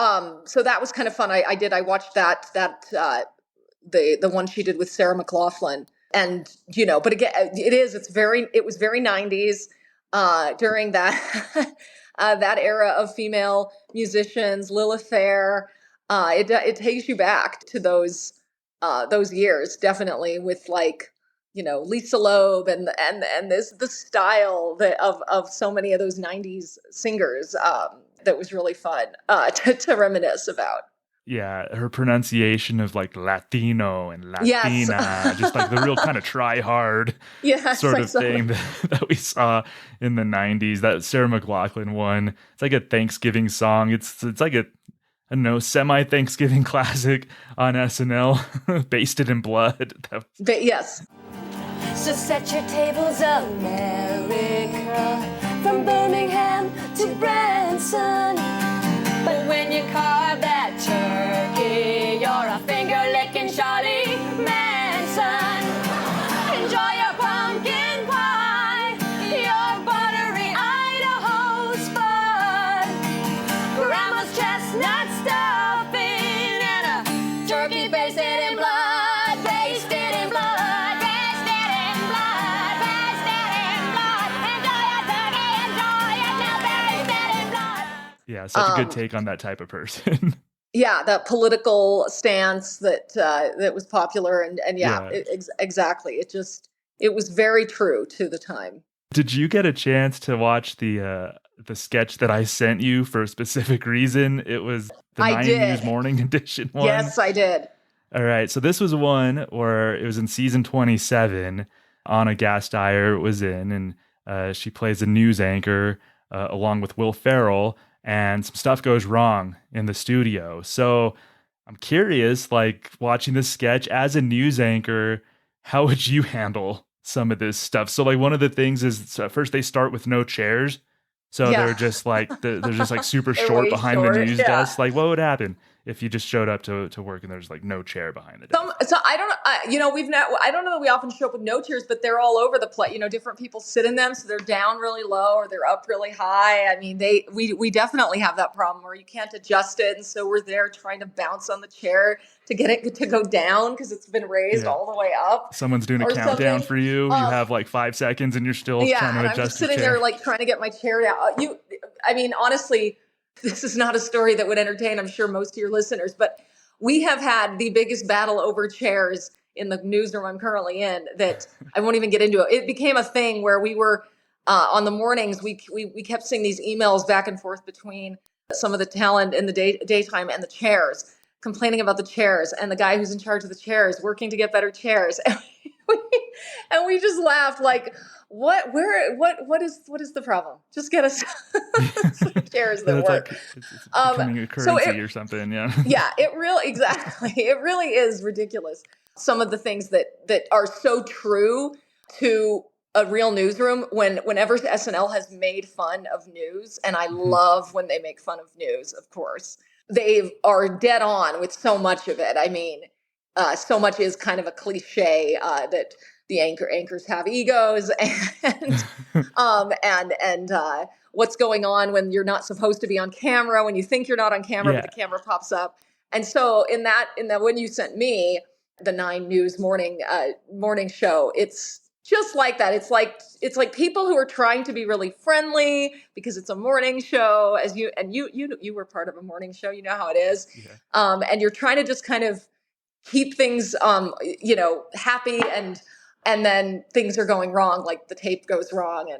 that was kind of fun. I watched the one she did with Sarah McLachlan. And, but again, it was very 90s, during that, that era of female musicians, Lilith Fair. It takes you back to those years, definitely, with Lisa Loeb and the style of so many of those 90s singers, that was really fun to reminisce about. Yeah, her pronunciation of Latino and Latina, Yes. just the real kind of try hard sort of thing that we saw in the 90s. That Sarah McLachlan one, it's like a Thanksgiving song. It's like a semi-Thanksgiving classic on SNL, Basted in Blood. Yes. So set your tables, America, from Birmingham to Branson. But when you carve that turkey, you're a finger-licking Charlie Manson. Enjoy your pumpkin pie, your buttery Idaho spud, grandma's chestnut stuffing, and a turkey basted in blood, basted in blood, basted in blood, basted in blood. Enjoy your turkey, enjoy it now, basted in blood. Yeah, such a good take on that type of person. Yeah, that political stance that was popular, and exactly. It was very true to the time. Did you get a chance to watch the sketch that I sent you for a specific reason? It was the 9 News Morning Edition one. Yes, I did. All right, so this was one where it was in season 27. Anna Gasteier was in, and she plays a news anchor along with Will Ferrell. And some stuff goes wrong in the studio. So I'm curious, watching this sketch as a news anchor, how would you handle some of this stuff? So one of the things is first they start with no chairs. So they're just they're just super short behind the news desk. What would happen if you just showed up to work and there's no chair behind the desk? So I don't know. I don't know that we often show up with no chairs, but they're all over the place. Different people sit in them, so they're down really low or they're up really high. I mean, we definitely have that problem where you can't adjust it, and so we're there trying to bounce on the chair to get it to go down because it's been raised all the way up. Someone's doing a countdown for you. You have 5 seconds, and you're still trying to adjust. I'm just sitting there trying to get my chair down. Honestly, this is not a story that would entertain, I'm sure, most of your listeners, but we have had the biggest battle over chairs in the newsroom I'm currently in that I won't even get into it. It became a thing where we were on the mornings, we kept seeing these emails back and forth between some of the talent in the daytime and the chairs, complaining about the chairs, and the guy who's in charge of the chairs working to get better chairs. And we just laughed what is the problem? Just get us some chairs that work. It's becoming a currency or something. Yeah. Yeah, it really is ridiculous. Some of the things that are so true to a real newsroom whenever SNL has made fun of news, and I love when they make fun of news, of course. They are dead on with so much of it. I mean, so much is kind of a cliche that the anchors have egos and what's going on when you're not supposed to be on camera, when you think you're not on camera, but the camera pops up. And so in that when you sent me the 9 News morning show, it's just like that. It's like people who are trying to be really friendly because it's a morning show, as you were part of a morning show, you know how it is. Yeah. And you're trying to just kind of keep things happy, and then things are going wrong, like the tape goes wrong,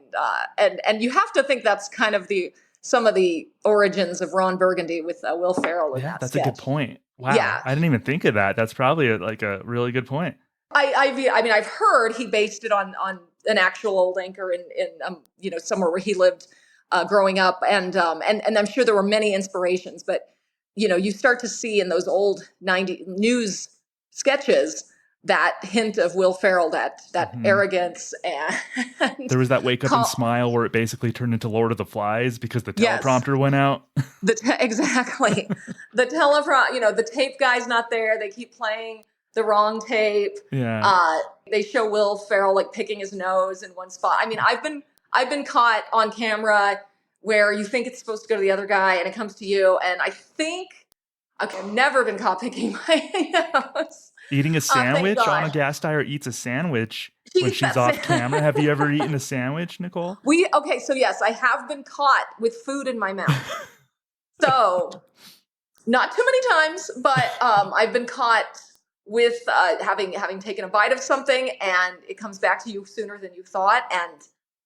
and you have to think that's kind of some of the origins of Ron Burgundy with Will Ferrell. That's a good point. Wow, yeah. I didn't even think of that. That's probably a really good point. I mean, I've heard he based it on an actual old anchor in somewhere where he lived growing up, and I'm sure there were many inspirations, but you start to see in those old 90 news sketches that hint of Will Ferrell, that arrogance, and there was that wake up and smile where it basically turned into Lord of the Flies because the teleprompter went out. Exactly. The teleprompter, the tape guy's not there. They keep playing the wrong tape. Yeah. They show Will Ferrell like picking his nose in one spot. I mean, I've been caught on camera where you think it's supposed to go to the other guy and it comes to you. And I think I've never been caught picking my nose. Eating a sandwich? God. Anna Gasteier eats a sandwich when she's off camera. Have you ever eaten a sandwich, Nicole? So yes, I have been caught with food in my mouth. So not too many times, but I've been caught with having taken a bite of something and it comes back to you sooner than you thought. And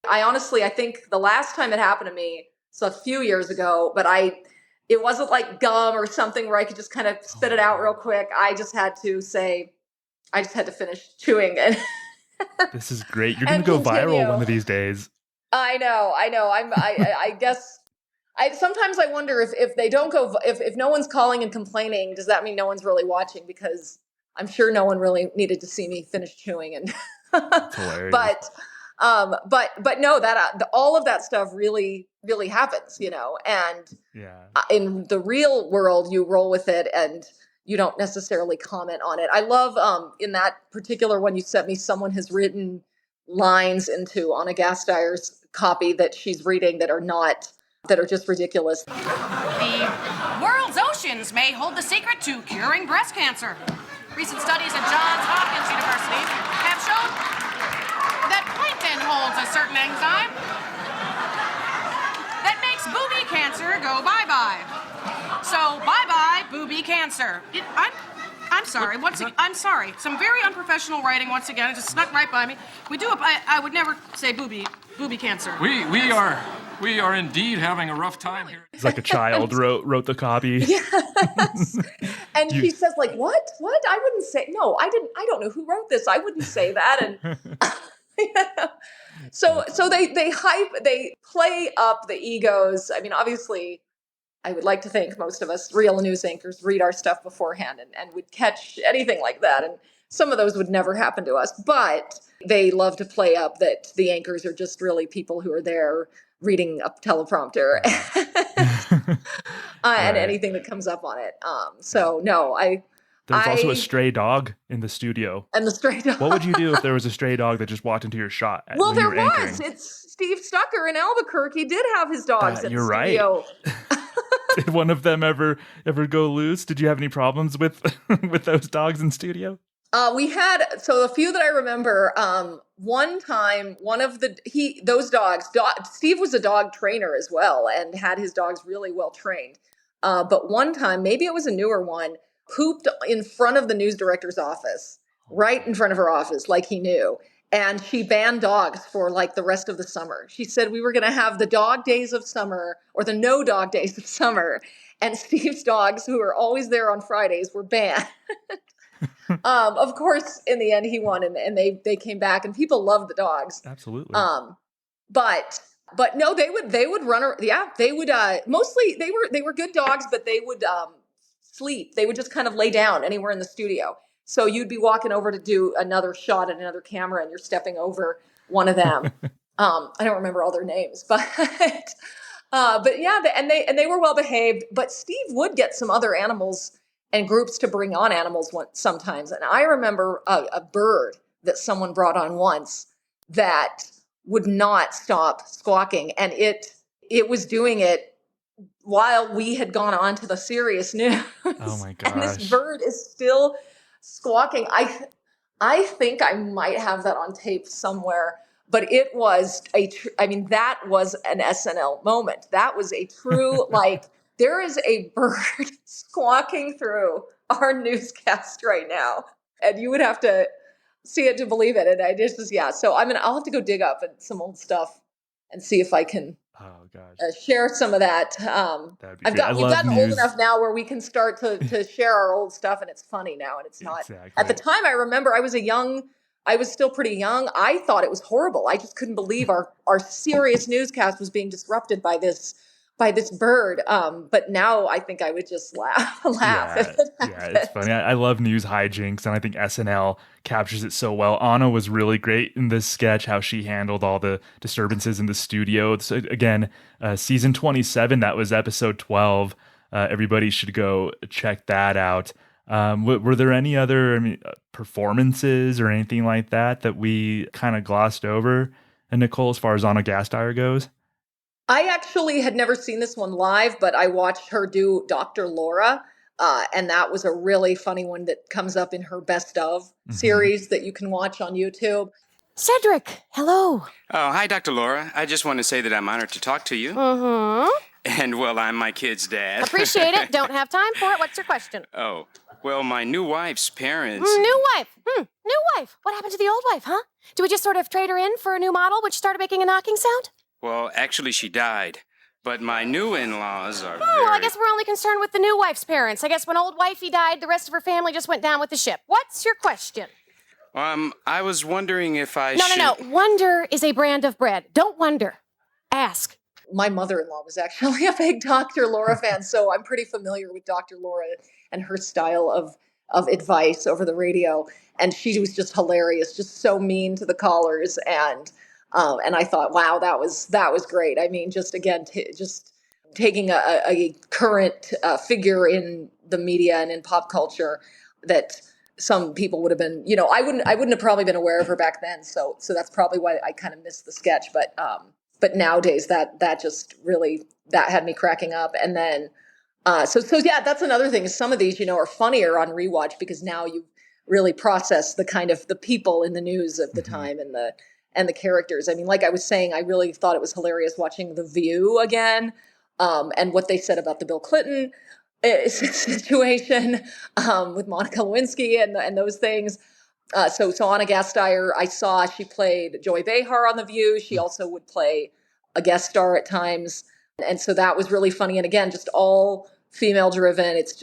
I think the last time it happened to me, so a few years ago, but it wasn't like gum or something where I could just kind of spit it out real quick. I just had to finish chewing it. This is great. You're going to go viral one of these days. I know. I guess sometimes I wonder if they don't go, if no one's calling and complaining, does that mean no one's really watching? Because I'm sure no one really needed to see me finish chewing. And That's hilarious. But no, that all of that stuff really, really happens, and in the real world, you roll with it and you don't necessarily comment on it. I love, in that particular one you sent me, someone has written lines into Ana Gasteier's copy that she's reading that are just ridiculous. The world's oceans may hold the secret to curing breast cancer. Recent studies at Johns Hopkins University have shown that plankton holds a certain enzyme that makes booby cancer go bye-bye. So bye-bye booby cancer. I'm sorry. I'm sorry. Some very unprofessional writing once again. It just snuck right by me. I would never say booby cancer. We are indeed having a rough time here. It's like a child wrote the copy. Yes. And she says like, what? I wouldn't say, no, I don't know who wrote this. I wouldn't say that. And so they play up the egos. I mean, obviously I would like to think most of us real news anchors read our stuff beforehand and would catch anything like that. And some of those would never happen to us, but they love to play up that the anchors are just really people who are there reading a teleprompter and anything that comes up on it. There's also a stray dog in the studio. And the stray dog. What would you do if there was a stray dog that just walked into your shot? Well, there was. It's Steve Stucker in Albuquerque did have his dogs at the studio. Right. Did one of them ever go loose? Did you have any problems with those dogs in studio? We had, so a few that I remember, one time, those dogs, Steve was a dog trainer as well and had his dogs really well trained. But one time, maybe it was a newer one, pooped in front of the news director's office, right in front of her office, like he knew. And she banned dogs for like the rest of the summer. She said we were going to have the dog days of summer or the no dog days of summer. And Steve's dogs, who are always there on Fridays, were banned. Of course, in the end, he won, and they came back, and people loved the dogs. Absolutely. But no, they would run. Yeah, they would. Mostly, they were good dogs, but they would sleep. They would just kind of lay down anywhere in the studio. So you'd be walking over to do another shot at another camera, and you're stepping over one of them. I don't remember all their names, but yeah, they were well behaved. But Steve would get some other animals and groups to bring on animals sometimes. And I remember a bird that someone brought on once that would not stop squawking. And it was doing it while we had gone on to the serious news. Oh my gosh. And this bird is still squawking. I think I might have that on tape somewhere, but it was that was an SNL moment. That was a true, there is a bird squawking through our newscast right now, and you would have to see it to believe it. And I just, so I'll have to go dig up some old stuff and see if I can share some of that. We've gotten old enough now where we can start to share our old stuff, and it's funny now, and it's not. Exactly. At the time, I remember I was still pretty young. I thought it was horrible. I just couldn't believe our serious newscast was being disrupted by this bird. But now I think I would just laugh. It's funny. I love news hijinks, and I think SNL captures it so well. Anna was really great in this sketch, how she handled all the disturbances in the studio. So again, season 27, that was episode 12. Everybody should go check that out. Were there any other performances or anything like that we kind of glossed over? And Nicole, as far as Anna Gasteier goes? I actually had never seen this one live, but I watched her do Dr. Laura. And that was a really funny one that comes up in her best of series that you can watch on YouTube. Cedric, hello. Oh, hi, Dr. Laura. I just want to say that I'm honored to talk to you. Mm-hmm. And, well, I'm my kid's dad. Appreciate it. Don't have time for it. What's your question? Oh, well, my new wife's parents... New wife. New wife. What happened to the old wife, huh? Do we just sort of trade her in for a new model, which started making a knocking sound? Well, actually, she died. But my new in-laws are Well, I guess we're only concerned with the new wife's parents. I guess when old wifey died, the rest of her family just went down with the ship. What's your question? I was wondering if I No. Wonder is a brand of bread. Don't wonder. Ask. My mother-in-law was actually a big Dr. Laura fan, so I'm pretty familiar with Dr. Laura and her style of advice over the radio. And she was just hilarious, just so mean to the callers. And I thought, wow, that was great. I mean, just again, just taking a current figure in the media and in pop culture that some people would have been, I wouldn't have probably been aware of her back then. So that's probably why I kind of missed the sketch. But nowadays that just really, that had me cracking up. And then, so yeah, that's another thing. Some of these, are funnier on rewatch because now you really process the kind of the people in the news of the time and the characters. I mean, like I was saying, I really thought it was hilarious watching The View again, and what they said about the Bill Clinton situation with Monica Lewinsky and those things. So Anna Gasteyer, I saw she played Joy Behar on The View. She also would play a guest star at times. And so that was really funny. And again, just all female driven. It's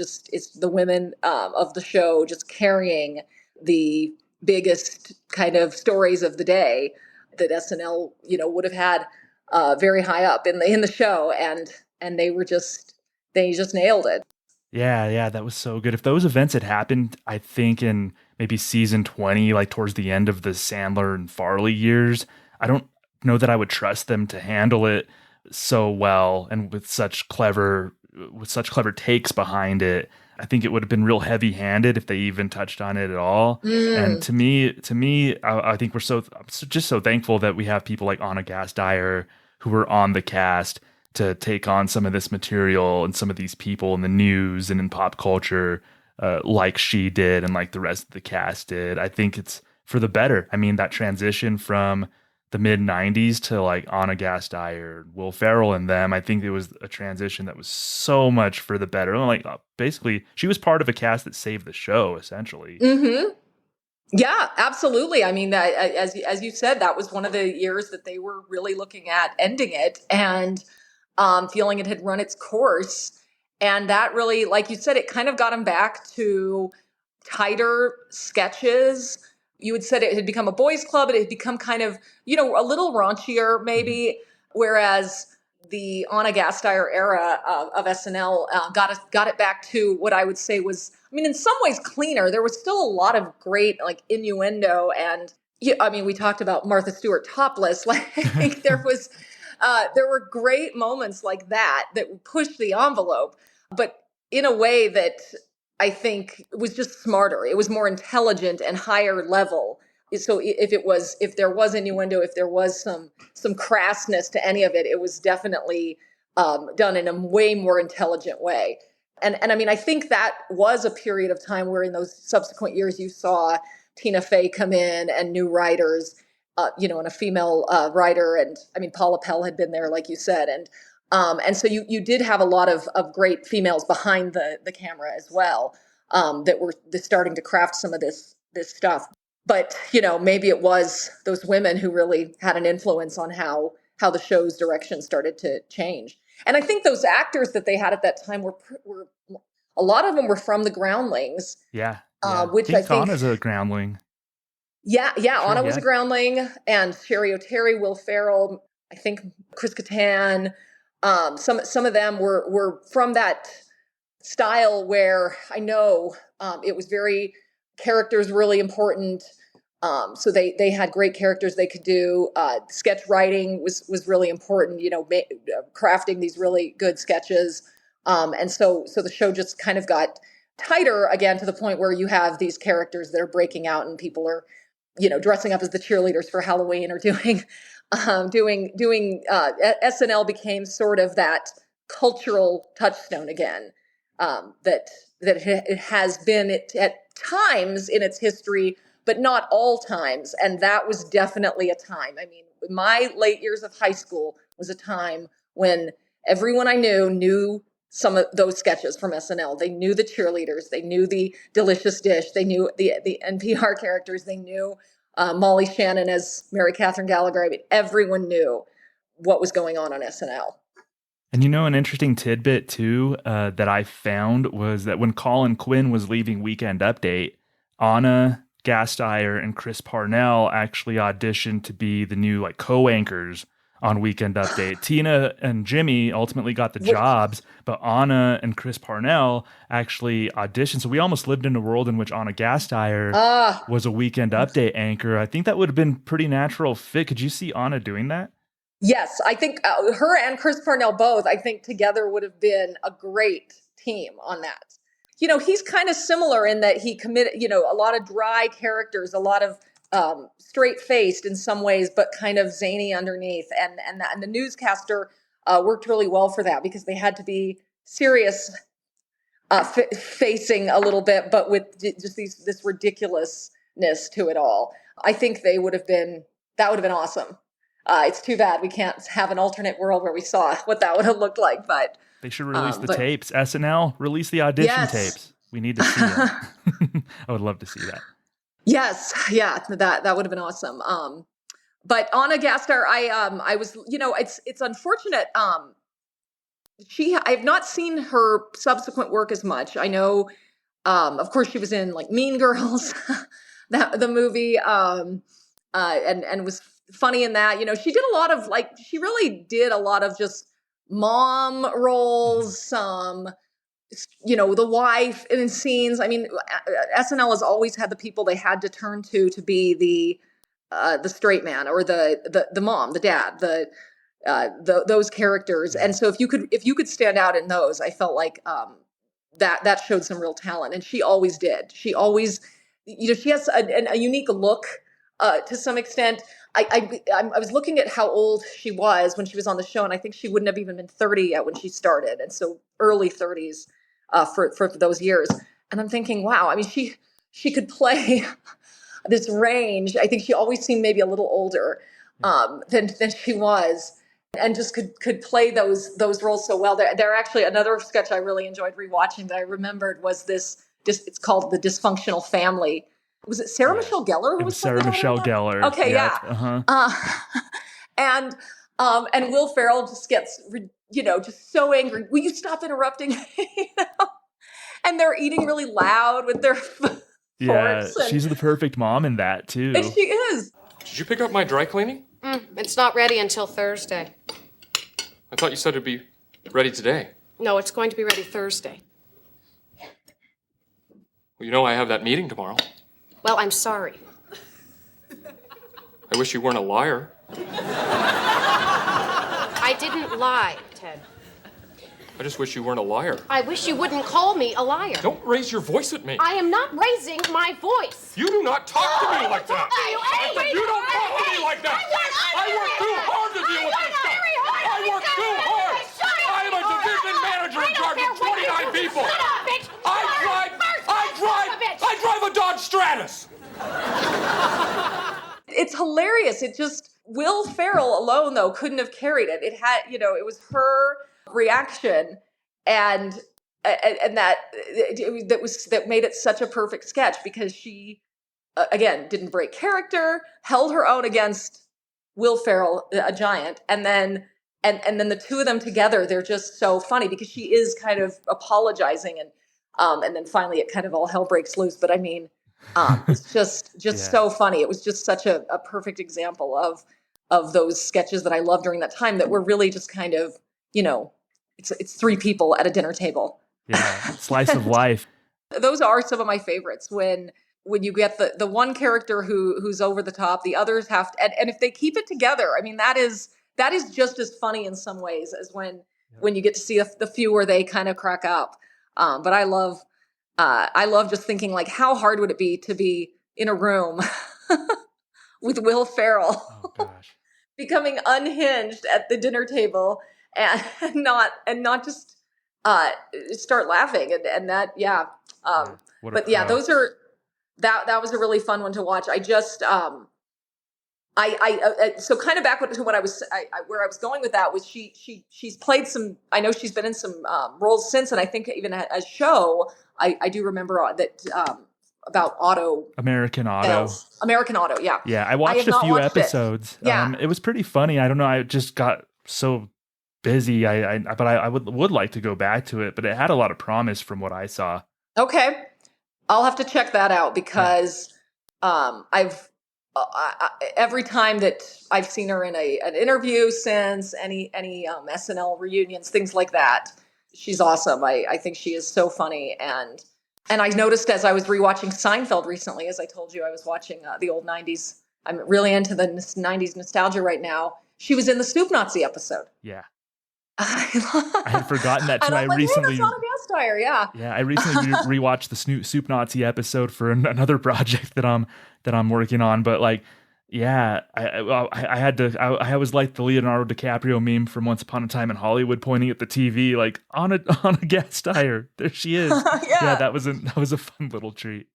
the women of the show just carrying the biggest kind of stories of the day that SNL, would have had very high up in the show. And they just nailed it. Yeah, that was so good. If those events had happened, I think in maybe season 20, like towards the end of the Sandler and Farley years, I don't know that I would trust them to handle it so well and with such clever takes behind it. I think it would have been real heavy-handed if they even touched on it at all. And to me, I think I'm just so thankful that we have people like Ana Gasteyer who were on the cast to take on some of this material and some of these people in the news and in pop culture, like she did and like the rest of the cast did. I think it's for the better. I mean, that transition from the mid 90s to like Ana Gasteyer, Will Ferrell and them, I think it was a transition that was so much for the better. Like basically she was part of a cast that saved the show essentially. Mm-hmm. Yeah, absolutely. I mean, as you said, that was one of the years that they were really looking at ending it and feeling it had run its course. And that really, like you said, it kind of got them back to tighter sketches. You had said it had become a boys' club. It had become kind of, a little raunchier maybe, whereas the Ana Gasteyer era of SNL got it back to what I would say was, I mean, in some ways cleaner. There was still a lot of great like innuendo and, we talked about Martha Stewart topless. Like there were great moments like that pushed the envelope, but in a way that I think was just smarter. It was more intelligent and higher level. So if there was innuendo, if there was some crassness to any of it, it was definitely done in a way more intelligent way. And I mean, I think that was a period of time where in those subsequent years you saw Tina Fey come in and new writers, and a female writer. And I mean, Paula Pell had been there, like you said. And so you did have a lot of great females behind the camera as well, that were starting to craft some of this stuff. But, maybe it was those women who really had an influence on how the show's direction started to change. And I think those actors that they had at that time were a lot of them were from the Groundlings. Yeah. Which I think Anna's a groundling. Yeah. Anna was a groundling, and Sherry O'Terry, Will Ferrell, I think Chris Kattan. Some of them were from that style where I know it was very characters really important. So they had great characters they could do. Sketch writing was really important. Crafting these really good sketches. And so the show just kind of got tighter again, to the point where you have these characters that are breaking out and people are, dressing up as the cheerleaders for Halloween or doing SNL became sort of that cultural touchstone again, that it has been at times in its history, but not all times. And that was definitely a time. I mean, my late years of high school was a time when everyone I knew some of those sketches from SNL. They knew the cheerleaders, they knew the delicious dish, they knew the NPR characters, they knew Molly Shannon as Mary Catherine Gallagher. I mean, everyone knew what was going on SNL. And an interesting tidbit too that I found was that when Colin Quinn was leaving Weekend Update, Anna Gasteier and Chris Parnell actually auditioned to be the new co-anchors on Weekend Update. Tina and Jimmy ultimately got the jobs, but Anna and Chris Parnell actually auditioned. So we almost lived in a world in which Anna Gasteier was a Weekend Update anchor. I think that would have been pretty natural fit. Could you see Anna doing that? Yes, I think her and Chris Parnell both, I think together would have been a great team on that. He's kind of similar in that he committed, a lot of dry characters, a lot of straight-faced in some ways, but kind of zany underneath. And the newscaster worked really well for that because they had to be serious facing a little bit, but with just this ridiculousness to it all. I think that would have been awesome. It's too bad we can't have an alternate world where we saw what that would have looked like, but they should release the tapes. SNL, release the audition tapes. We need to see them. I would love to see that. Yes, yeah, that would have been awesome. But Anna Gasteier, I was, it's unfortunate. I've not seen her subsequent work as much. I know, of course, she was in Mean Girls, the movie, and was funny in that. She did a lot of she really did a lot of just mom roles, the wife in scenes. I mean, SNL has always had the people they had to turn to be the straight man or the mom, the dad, those characters. And so if you could stand out in those, I felt like that showed some real talent, and she always did. She always, she has a unique look to some extent. I was looking at how old she was when she was on the show, and I think she wouldn't have even been 30 yet when she started, and so early 30s for those years. And I'm thinking, wow, I mean, she could play this range. I think she always seemed maybe a little older than she was, and just could play those roles so well. There actually another sketch I really enjoyed rewatching that I remembered was this. It's called The Dysfunctional Family. Was it Sarah Michelle Gellar who was Sarah Michelle Gellar? Okay, yeah. And Will Ferrell just gets just so angry. Will you stop interrupting? And they're eating really loud with their forks. She's the perfect mom in that too. And she is. Did you pick up my dry cleaning? It's not ready until Thursday. I thought you said it'd be ready today. No, it's going to be ready Thursday. Well, I have that meeting tomorrow. Well, I'm sorry. I wish you weren't a liar. I didn't lie, Ted. I just wish you weren't a liar. I wish you wouldn't call me a liar. Don't raise your voice at me. I am not raising my voice. You do not talk to me like that. You don't talk to me like that. I work too hard to deal with this stuff. I work too hard. I am a division manager in charge of 29 people. I drive a Dodge Stratus. It's hilarious. It just, Will Ferrell alone though couldn't have carried it. It had, it was her reaction and that made it such a perfect sketch because she again didn't break character, held her own against Will Ferrell, a giant, and then the two of them together, they're just so funny because she is kind of apologizing and then finally it kind of all hell breaks loose. But I mean, it's just so funny. It was just such a perfect example of those sketches that I loved during that time that were really just kind of, it's three people at a dinner table. Yeah, slice of life. Those are some of my favorites when you get the one character who's over the top, the others have to, and if they keep it together, I mean, that is just as funny in some ways as when you get to see the few where they kind of crack up. But I love I love just thinking like, how hard would it be to be in a room with Will Ferrell becoming unhinged at the dinner table and not just start laughing and that What a pro. that was a really fun one to watch. I just so kind of back to what where I was going with that was she's played some. I know she's been in some roles since, and I think even a show. I do remember that about auto American Auto. sales. American Auto, yeah. Yeah, I watched a few episodes. Yeah. It was pretty funny. I don't know. I just got so busy. But I would like to go back to it. But it had a lot of promise from what I saw. Okay, I'll have to check that out because I've every time that I've seen her in an interview since any SNL reunions, things like that, she's awesome. I think she is so funny and I noticed as I was rewatching Seinfeld recently, as I told you, I was watching the old 90s. I'm really into the 90s nostalgia right now. She was in the Snoop Nazi episode. Yeah. I had forgotten that too. I recently, hey, that's Anna Gasteier, yeah. Yeah, I recently rewatched the Soup Nazi episode for another project that I'm working on. But like, yeah, I was like the Leonardo DiCaprio meme from Once Upon a Time in Hollywood, pointing at the TV like Anna Gasteier. There she is. Yeah, that was a fun little treat.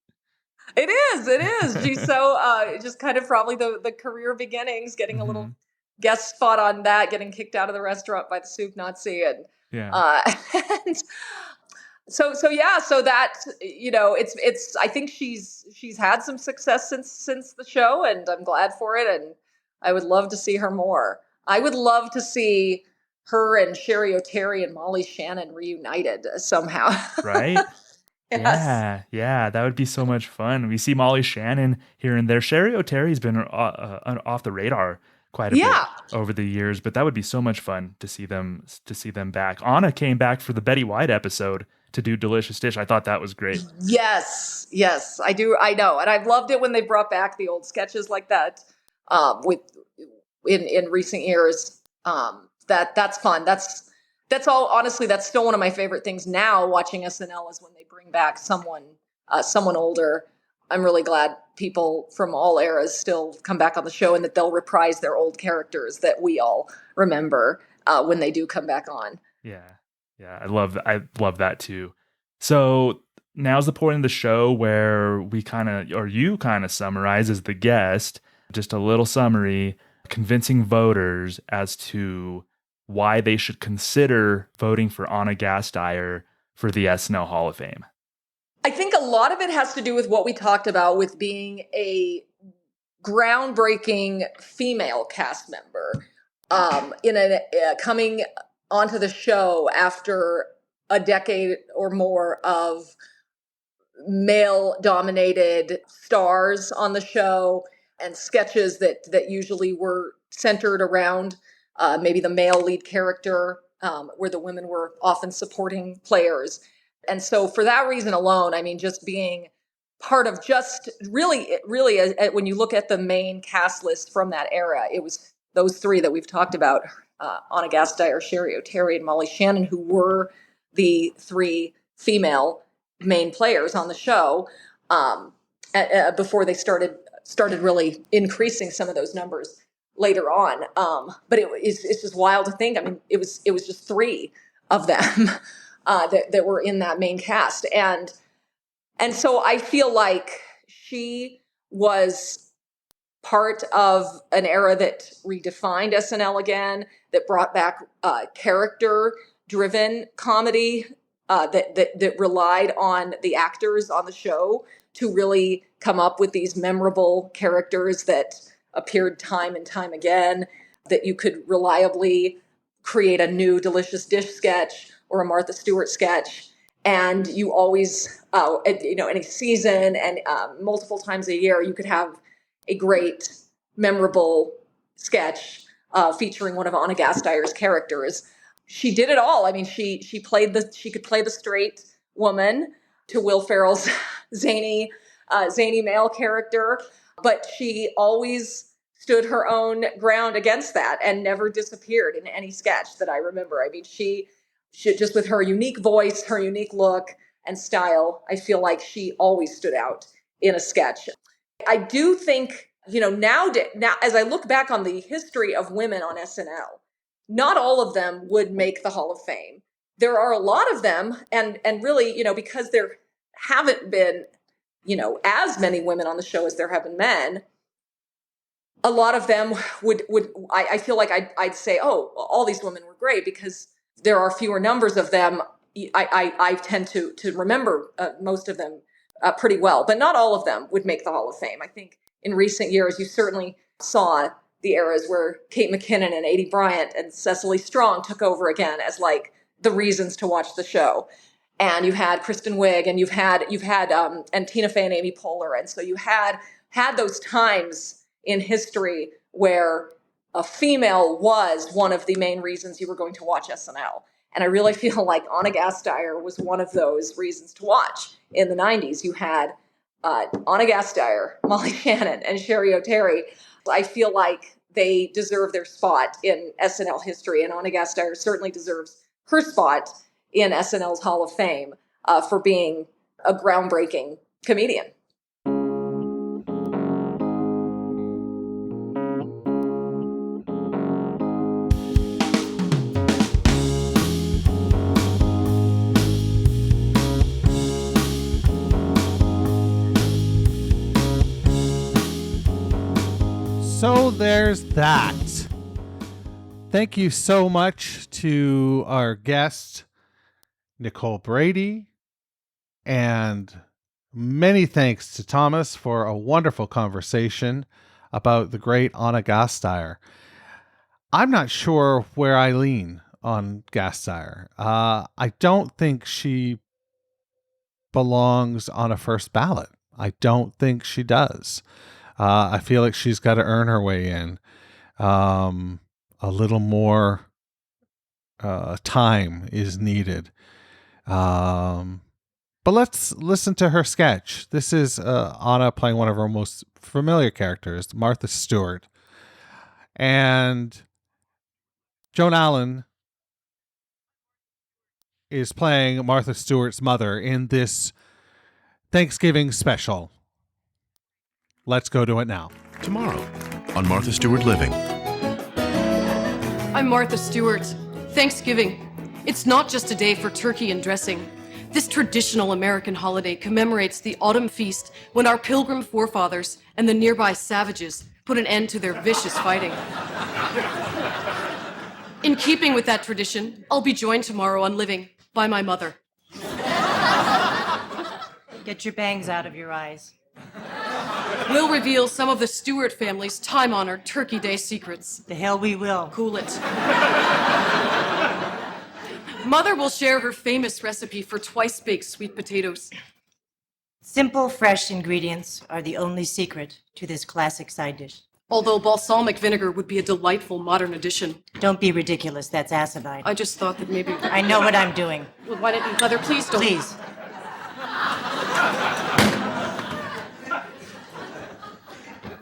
It is. She's so just kind of probably the career beginnings, getting a little guest spot on that, getting kicked out of the restaurant by the Soup Nazi, and and so that it's I think she's had some success since the show, and I'm glad for it, and I would love to see her more. I would love to see her and Sherry O'Terry and Molly Shannon reunited somehow. Right? Yes. Yeah, that would be so much fun. We see Molly Shannon here and there. Sherry O'Terry's been off the radar quite a bit over the years, but that would be so much fun to see them back. Anna came back for the Betty White episode to do Delicious Dish. I thought that was great. Yes, I do. I know, and I've loved it when they brought back the old sketches like that in recent years. That's fun. That's all. Honestly, that's still one of my favorite things now. Watching SNL is when they bring back someone older. I'm really glad people from all eras still come back on the show and that they'll reprise their old characters that we all remember when they do come back on. Yeah, I love that too. So now's the point in the show where you kind of summarize as the guest, just a little summary, convincing voters as to why they should consider voting for Anna Gasteier for the SNL Hall of Fame. I think a lot of it has to do with what we talked about with being a groundbreaking female cast member coming onto the show after a decade or more of male-dominated stars on the show and sketches that usually were centered around maybe the male lead character, where the women were often supporting players. And so for that reason alone, I mean, just being part of just really, when you look at the main cast list from that era, it was those three that we've talked about, Anna Gasteyer, Sherry O'Terry, and Molly Shannon, who were the three female main players on the show before they started really increasing some of those numbers later on. But it's just wild to think. I mean, it was just three of them that were in that main cast. And so I feel like she was part of an era that redefined SNL again, that brought back character-driven comedy that relied on the actors on the show to really come up with these memorable characters that appeared time and time again, that you could reliably create a new Delicious Dish sketch or a Martha Stewart sketch. And you always, in a season and multiple times a year, you could have a great, memorable sketch featuring one of Anna Gasteier's characters. She did it all. I mean, she could play the straight woman to Will Ferrell's zany male character, but she always stood her own ground against that and never disappeared in any sketch that I remember. I mean, she just with her unique voice, her unique look, and style. I feel like she always stood out in a sketch. I do think, now as I look back on the history of women on SNL, not all of them would make the Hall of Fame. There are a lot of them, and really, because there haven't been, as many women on the show as there have been men, a lot of them I feel like I'd say, oh, all these women were great, because there are fewer numbers of them. I tend to remember most of them pretty well, but not all of them would make the Hall of Fame. I think in recent years, you certainly saw the eras where Kate McKinnon and Adie Bryant and Cecily Strong took over again as like the reasons to watch the show. And you had Kristen Wiig, and you've had and Tina Fey and Amy Poehler. And so you had those times in history where a female was one of the main reasons you were going to watch SNL. And I really feel like Anna Gasteier was one of those reasons to watch. In the 90s, you had Anna Gasteier, Molly Shannon, and Sherry O'Terry. I feel like they deserve their spot in SNL history, and Anna Gasteier certainly deserves her spot in SNL's Hall of Fame for being a groundbreaking comedian. So there's that. Thank you so much to our guest, Nicole Brady, and many thanks to Thomas for a wonderful conversation about the great Anna Gasteier. I'm not sure where I lean on Gasteier. I don't think she belongs on a first ballot. I don't think she does. I feel like she's got to earn her way in. A little more time is needed. But let's listen to her sketch. This is Anna playing one of her most familiar characters, Martha Stewart. And Joan Allen is playing Martha Stewart's mother in this Thanksgiving special. Let's go to it now. Tomorrow on Martha Stewart Living. I'm Martha Stewart. Thanksgiving. It's not just a day for turkey and dressing. This traditional American holiday commemorates the autumn feast when our pilgrim forefathers and the nearby savages put an end to their vicious fighting. In keeping with that tradition, I'll be joined tomorrow on Living by my mother. Get your bangs out of your eyes. We'll reveal some of the Stewart family's time-honored Turkey Day secrets. The hell we will. Cool it. Mother will share her famous recipe for twice-baked sweet potatoes. Simple, fresh ingredients are the only secret to this classic side dish. Although balsamic vinegar would be a delightful modern addition. Don't be ridiculous, that's acidine. I just thought that maybe... I know what I'm doing. Well, why don't you, Mother, please don't... Please.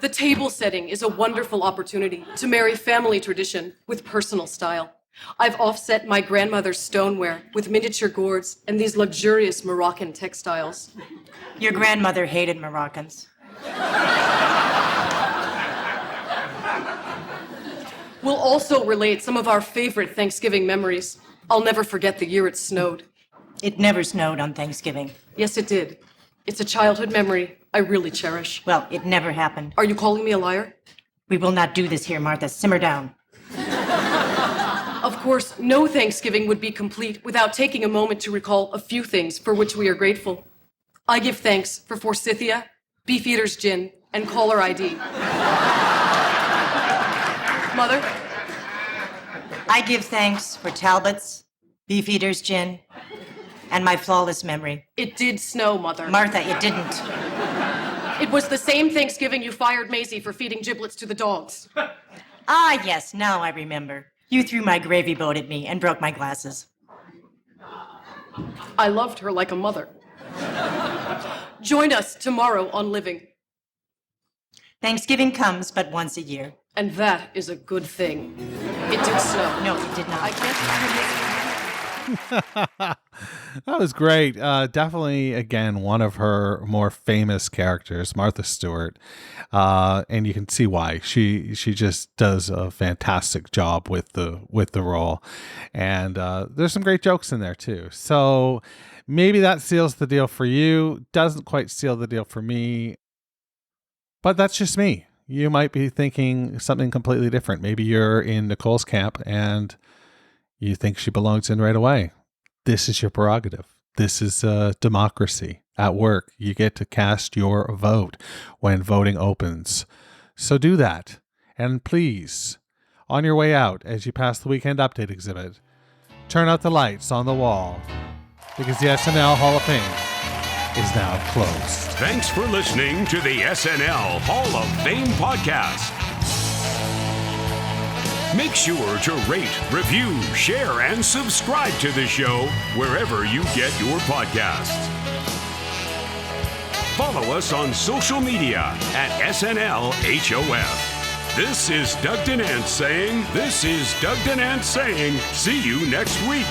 The table setting is a wonderful opportunity to marry family tradition with personal style. I've offset my grandmother's stoneware with miniature gourds and these luxurious Moroccan textiles. Your grandmother hated Moroccans. We'll also relate some of our favorite Thanksgiving memories. I'll never forget the year it snowed. It never snowed on Thanksgiving. Yes, it did. It's a childhood memory I really cherish. Well, it never happened. Are you calling me a liar? We will not do this here, Martha. Simmer down. Of course, no Thanksgiving would be complete without taking a moment to recall a few things for which we are grateful. I give thanks for Forsythia, Beefeater's Gin, and caller ID. Mother? I give thanks for Talbot's, Beefeater's Gin, and my flawless memory. It did snow, Mother. Martha, it didn't. It was the same Thanksgiving you fired Maisie for feeding giblets to the dogs. Ah, yes, now I remember. You threw my gravy boat at me and broke my glasses. I loved her like a mother. Join us tomorrow on Living. Thanksgiving comes but once a year. And that is a good thing. It did snow. No, it did not. I can't... That was great. Definitely, again, one of her more famous characters, Martha Stewart, and you can see why. She just does a fantastic job with the role, and there's some great jokes in there too. So maybe that seals the deal for you. Doesn't quite seal the deal for me, but that's just me. You might be thinking something completely different. Maybe you're in Nicole's camp and you think she belongs in right away. This is your prerogative. This is a democracy at work. You get to cast your vote when voting opens. So do that. And please, on your way out, as you pass the weekend update exhibit, turn out the lights on the wall, because the SNL Hall of Fame is now closed. Thanks for listening to the SNL Hall of Fame podcast. Make sure to rate, review, share, and subscribe to the show wherever you get your podcasts. Follow us on social media at SNLHOF. This is Doug Denant saying, see you next week.